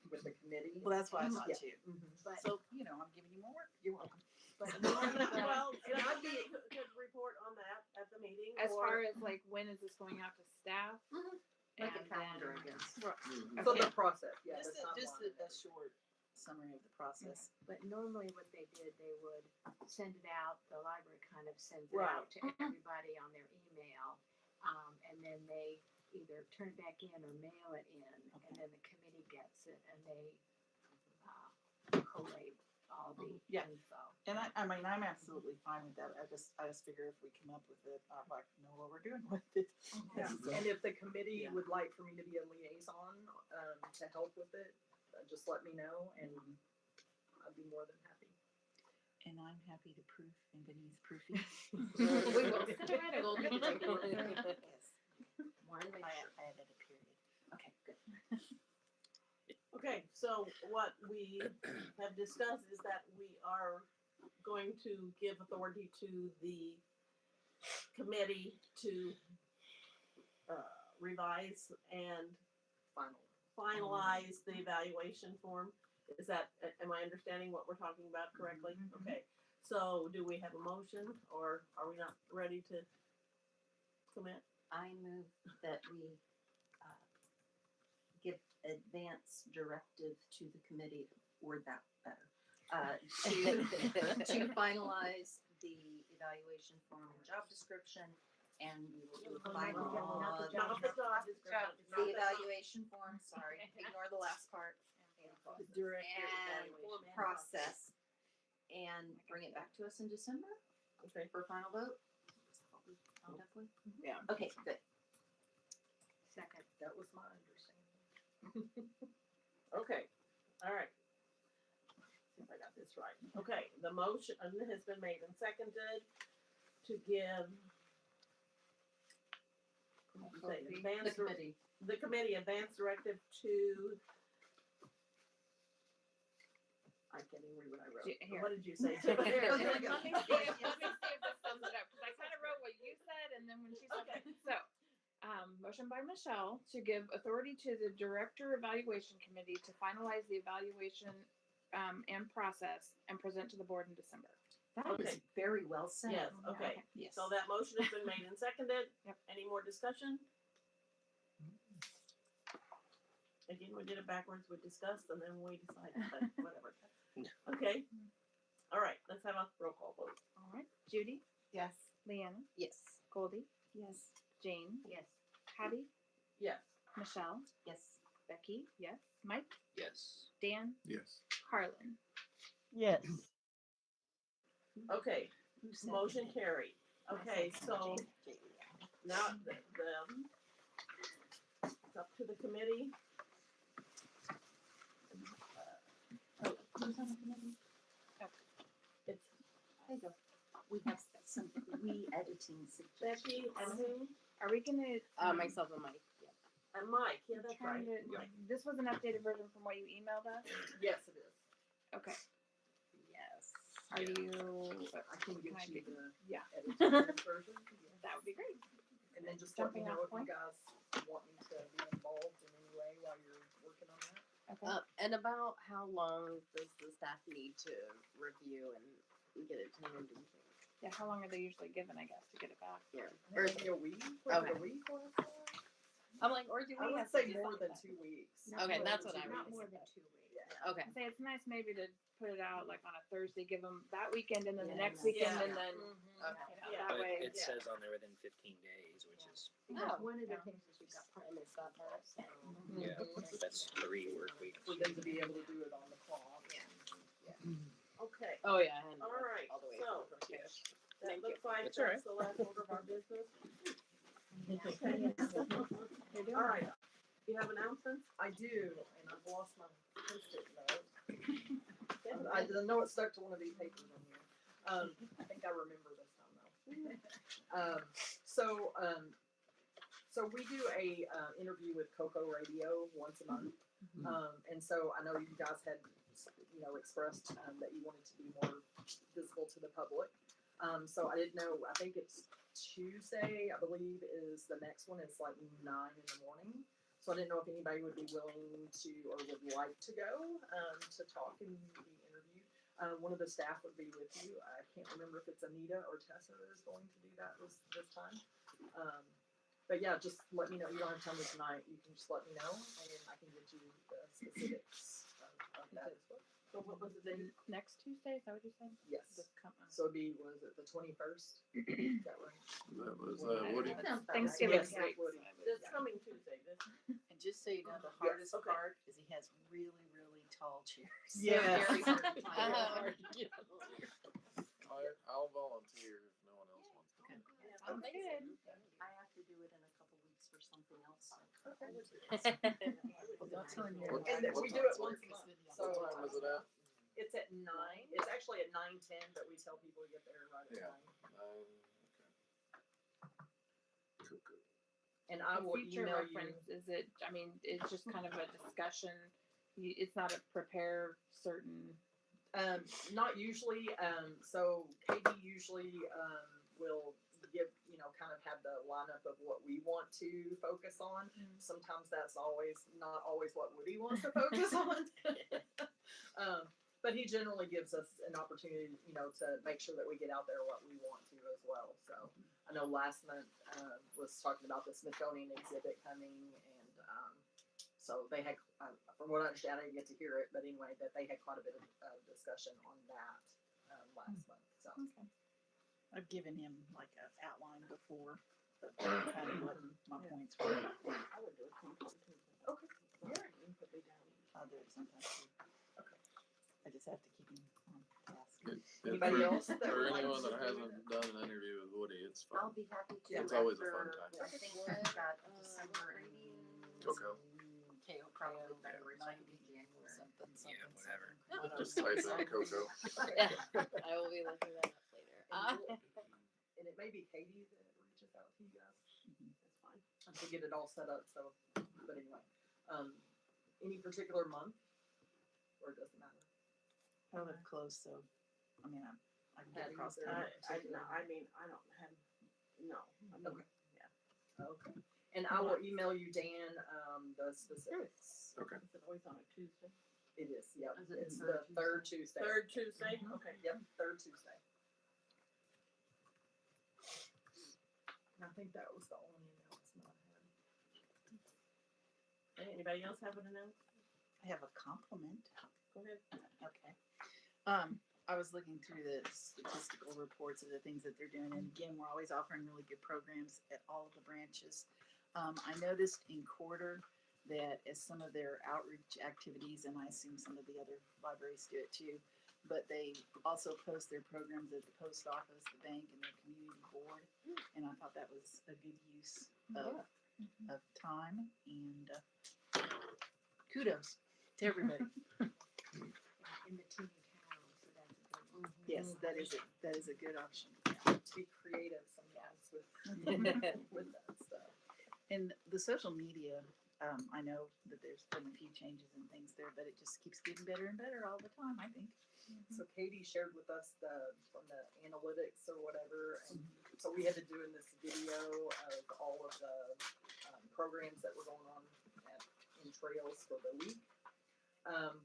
with the committee. Well, that's what I thought Yeah. too. But, So, you know, I'm giving you more work. You're welcome. but Well, and I'd be could report on that at the meeting. As or- far as like when is this going out to staff? Like a And calendar, I then- guess. So the process, yeah. Just the just timeline. a short summary of the process. But normally what they did, they would send it out, the library kind of sends it Right. out to everybody on their email. And then they either turn it back in or mail it in, and then the committee gets it and they collate all the Yeah. info. And I mean, I'm absolutely fine with that. I just figure if we come up with it, I'd like to know what we're doing with it. Yeah, and if the committee Yeah. would like for me to be a liaison, to help with it, just let me know, and I'd be more than happy. And I'm happy to proof and Denise proofing. We will send a red gold. Yes. I added a period. Okay, good. Okay, so what we have discussed is that we are going to give authority to the committee to revise and finalize the evaluation form. Is that, am I understanding what we're talking about correctly? Okay, so do we have a motion or are we not ready to commit? I move that we give advance directive to the committee, word that better, to finalize the evaluation form and job description, and we will do a final, the evaluation form, sorry, ignore the last part. And process, and bring it back to us in December Okay. for final vote. Is that what we wound up with? Yeah. Okay, good. Second. That was my understanding. Okay, all right. See if I got this right. Okay, the motion has been made and seconded to give The committee. the committee advance directive to. I can't even read what I wrote. Here. What did you say? Let me see if this sums it up, because I kind of wrote what you said, and then when she said that. So, motion by Michelle to give authority to the Director Evaluation Committee to finalize the evaluation and process and present to the board in December. That Okay. is very well said. Yes, okay. Yes. So that motion has been made and seconded. Yep. Any more discussion? Again, we did it backwards. We discussed and then we decided, but whatever. Okay. All right, let's have a roll call vote. All right. Judy? Yes. Leanna? Yes. Goldie? Yes. Jane? Yes. Patty? Yes. Michelle? Yes. Becky? Yes. Mike? Yes. Dan? Yes. Harlan? Yes. Okay, Who said motion that? carried. Okay, so now it's up to the committee. Who's on the committee? It's There you go. We have some re-editing suggestions. Becky and who? Are we gonna? Myself and Mike. Yeah. And Mike. Yeah, that's right. This was an updated version from what you emailed us? Yes, it is. Okay. Yes. Are you? I can get Can I you get- the Yeah, edited version. that would be great. And then just let me Jumping know off if you point. guys want me to be involved in any way while you're working on that. Okay. And about how long does the staff need to review and get it to him? Do you think? Yeah, how long are they usually given, I guess, to get it back? Yeah. Or maybe a week? Was it Okay. a week last time? I'm like, or do I we would have say to do more than something? 2 weeks. Okay, that's what I Not was. more than 2 weeks. Okay. I say it's nice maybe to put it out like on a Thursday, give them that weekend and then the Yeah, next weekend yeah. and then, Okay. you know, Yeah. that But way. it says on there within 15 days, which is, Because Oh, one of the yeah. things is you've got I missed that part. So. yeah, that's 3 work weeks. For them to be able to do it on the clock. Okay. Oh yeah. I hadn't All read right, All the way so- through too. That Thank looks like That's all that's the last order of our business. Okay. You're doing All it. right. You have announcements? I do, and I've lost my post-it note. I didn't know it stuck to one of these papers in here. I think I remember this time though. So we do a interview with Coco Radio once a month. And so I know you guys had, expressed that you wanted to be more visible to the public. So I didn't know, I think it's Tuesday, I believe, is the next one. It's like 9 in the morning. So I didn't know if anybody would be willing to or would like to go to talk and be interviewed. One of the staff would be with you. I can't remember if it's Anita or Tessa that is going to do that this time. But yeah, just let me know. You don't have to tell me tonight. You can just let me know, and I can get you the specifics of that as well. So what was it? The next Tuesday, is that what you said? Yes. This come- So it'd be, was it the 21st? Is that right? That was, I don't Woody. know, Sounds it's about right. Thanksgiving Yes, break. Woody. so I would- This coming Tuesday. And just so you know, the Yes, hardest okay. part is he has really, really tall chairs. Yes. Very hard to find. I'll volunteer if no one else wants to. Sounds good. I have to do it in a couple weeks for something else. So. Well, don't tell him you're. What- And what we do time- it once a month. So What time is it at? It's at 9. It's actually at 9:10, but we tell people to get there right at Yeah. 9. Cool, cool. And I will Future email reference, is it, I mean, it's just kind of a discussion. It's not a prepare certain. Not usually. So Katie usually will give, kind of have the lineup of what we want to focus on. Sometimes that's not always what Woody wants to focus on. But he generally gives us an opportunity, to make sure that we get out there what we want to as well. So I know last month was talking about the Smithsonian exhibit coming, and so they had, from what I understand, I didn't get to hear it, but anyway, that they had quite a bit of discussion on that last month. So Okay. I've given him like an outline before, of kind of what my points were. I would do a conference too. Okay. Yeah. You can put me down. I'll do it sometimes too. Okay. I just have to keep him on task. Anybody else that For would like anyone to that do hasn't done an interview with Woody, it's I'll fun. be happy to. It's always a fun after- time. I think we've got December and Coco. probably February, so it could be January. Something, Yeah, whatever. Just type in Coco. I will be looking that up later. And it may be Katie that reaches out to you guys. That's fine. To get it all set up. So, but anyway, any particular month, or it doesn't matter. I live close, so, I mean, I can get Patty, across is there town. I mean, I don't have, no. I mean, Okay. Okay. And I will email you, Dan, the specifics. Okay. Is it always on a Tuesday? It is. Yep. Is it It's the the third Tuesday. Third Tuesday? Mhm. Okay. Yep. Third Tuesday. And I think that was the only announcement I had. Okay, anybody else have an announcement? I have a compliment. Go ahead. Okay. I was looking through the statistical reports of the things that they're doing, and again, we're always offering really good programs at all of the branches. I noticed in Quarter that as some of their outreach activities, and I assume some of the other libraries do it too, but they also post their programs at the post office, the bank, and their community board, and I thought that was a good use of time, and kudos to everybody. In the teeny town, so that's a good one. Yes, that is a good option. Be creative sometimes with with that stuff. And the social media, I know that there's been a few changes and things there, but it just keeps getting better and better all the time, I think. So Katie shared with us from the analytics or whatever, and so we had to do in this video of all of the programs that were going on in Trails for the week,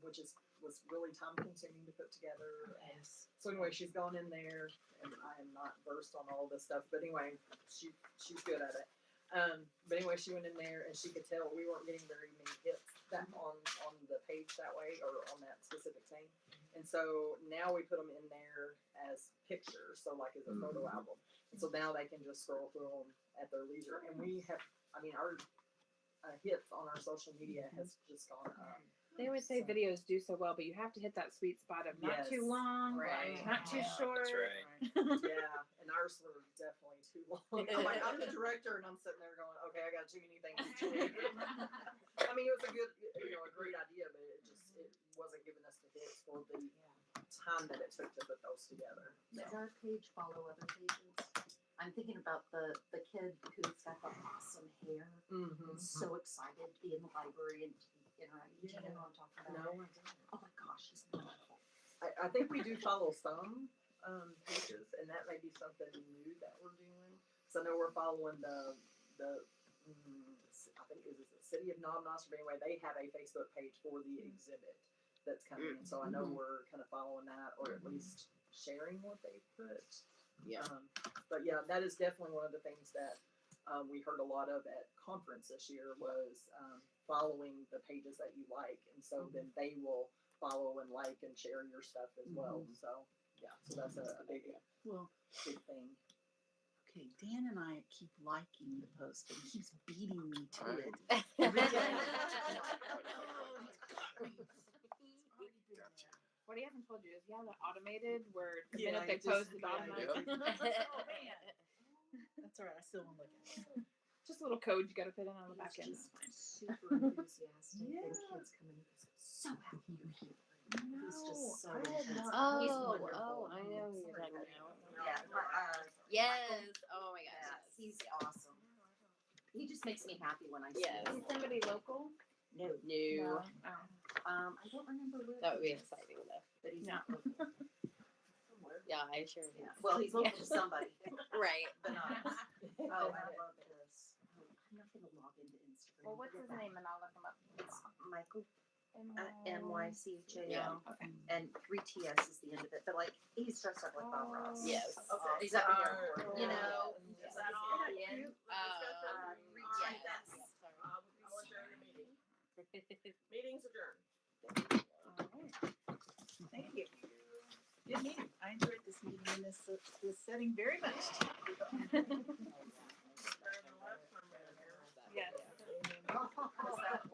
which was really time consuming to put together. And Yes. so anyway, she's gone in there, and I am not versed on all this stuff, but anyway, she's good at it. But anyway, she went in there and she could tell we weren't getting very many hits that on the page that way or on that specific thing. And so now we put them in there as pictures, so like as a photo album. And so now they can just scroll through them at their leisure. And we have, our hits on our social media has just gone up. They always say videos do so well, but you have to hit that sweet spot of not too Yes. long, Right. not too Yeah, short. that's right. Yeah, and ours were definitely too long. I'm like, I'm the director, and I'm sitting there going, okay, I got too many things to do. I mean, it was a good, a great idea, but it wasn't giving us the hits for the time that it took to put those together. Does our page follow other pages? I'm thinking about the kid who's got the awesome hair. Mm-hmm. So excited to be in the library and to be interacting. Do you know what I'm talking about? No, I don't. Oh my gosh, he's wonderful. I think we do follow some pages, and that may be something new that we're doing. So I know we're following I think it was the City of Knob Noster, but anyway, they have a Facebook page for the exhibit that's coming, and so I know we're kind of following that, or at least sharing what they put. Yeah. But yeah, that is definitely one of the things that we heard a lot of at conference this year was following the pages that you like, and so then they will follow and like and share your stuff as well. So yeah, so that's a big Well, big thing. okay, Dan and I keep liking the post, and he keeps beating me to Right. it. Every day. What he hasn't told you is, yeah, the automated where the Yeah, minute they it just- post, it yeah, automatically. Oh, man. That's all right, I still want to look at it. Just a little code you got to fit in on the back end. He's just super enthusiastic. Yeah. And kids come in and go, so happy you're here. He's just so I had intense. not- He's Oh, wonderful. oh, I know who you're talking about. Yeah, Yes. Oh my yeah, gosh. he's awesome. He just makes me happy when I see Yes. him. Is somebody local? No, New. Oh. I don't remember where. That would be he is, exciting though. But he's No. not local. Yeah, I sure Yeah. do. Well, he's local Yeah. to somebody, Right. but not us. Oh, I love this. I'm not gonna log into Instagram. Well, what's his name? And I'll look him up. It's Michael, NYCHAL. NYCHAL, Yeah. Okay. and 3 TS is the end of it, but like, he's dressed up like Bob Ross. Yes. Okay. He's up here, you know. Is that all? Isn't that cute? Discussion? Three All right, TS. then. I'll adjourn the meeting. Meeting's adjourned. Thank you. Good meeting. I enjoyed this meeting in this setting very much. Turn the left, I'm gonna hear. Yes. Is that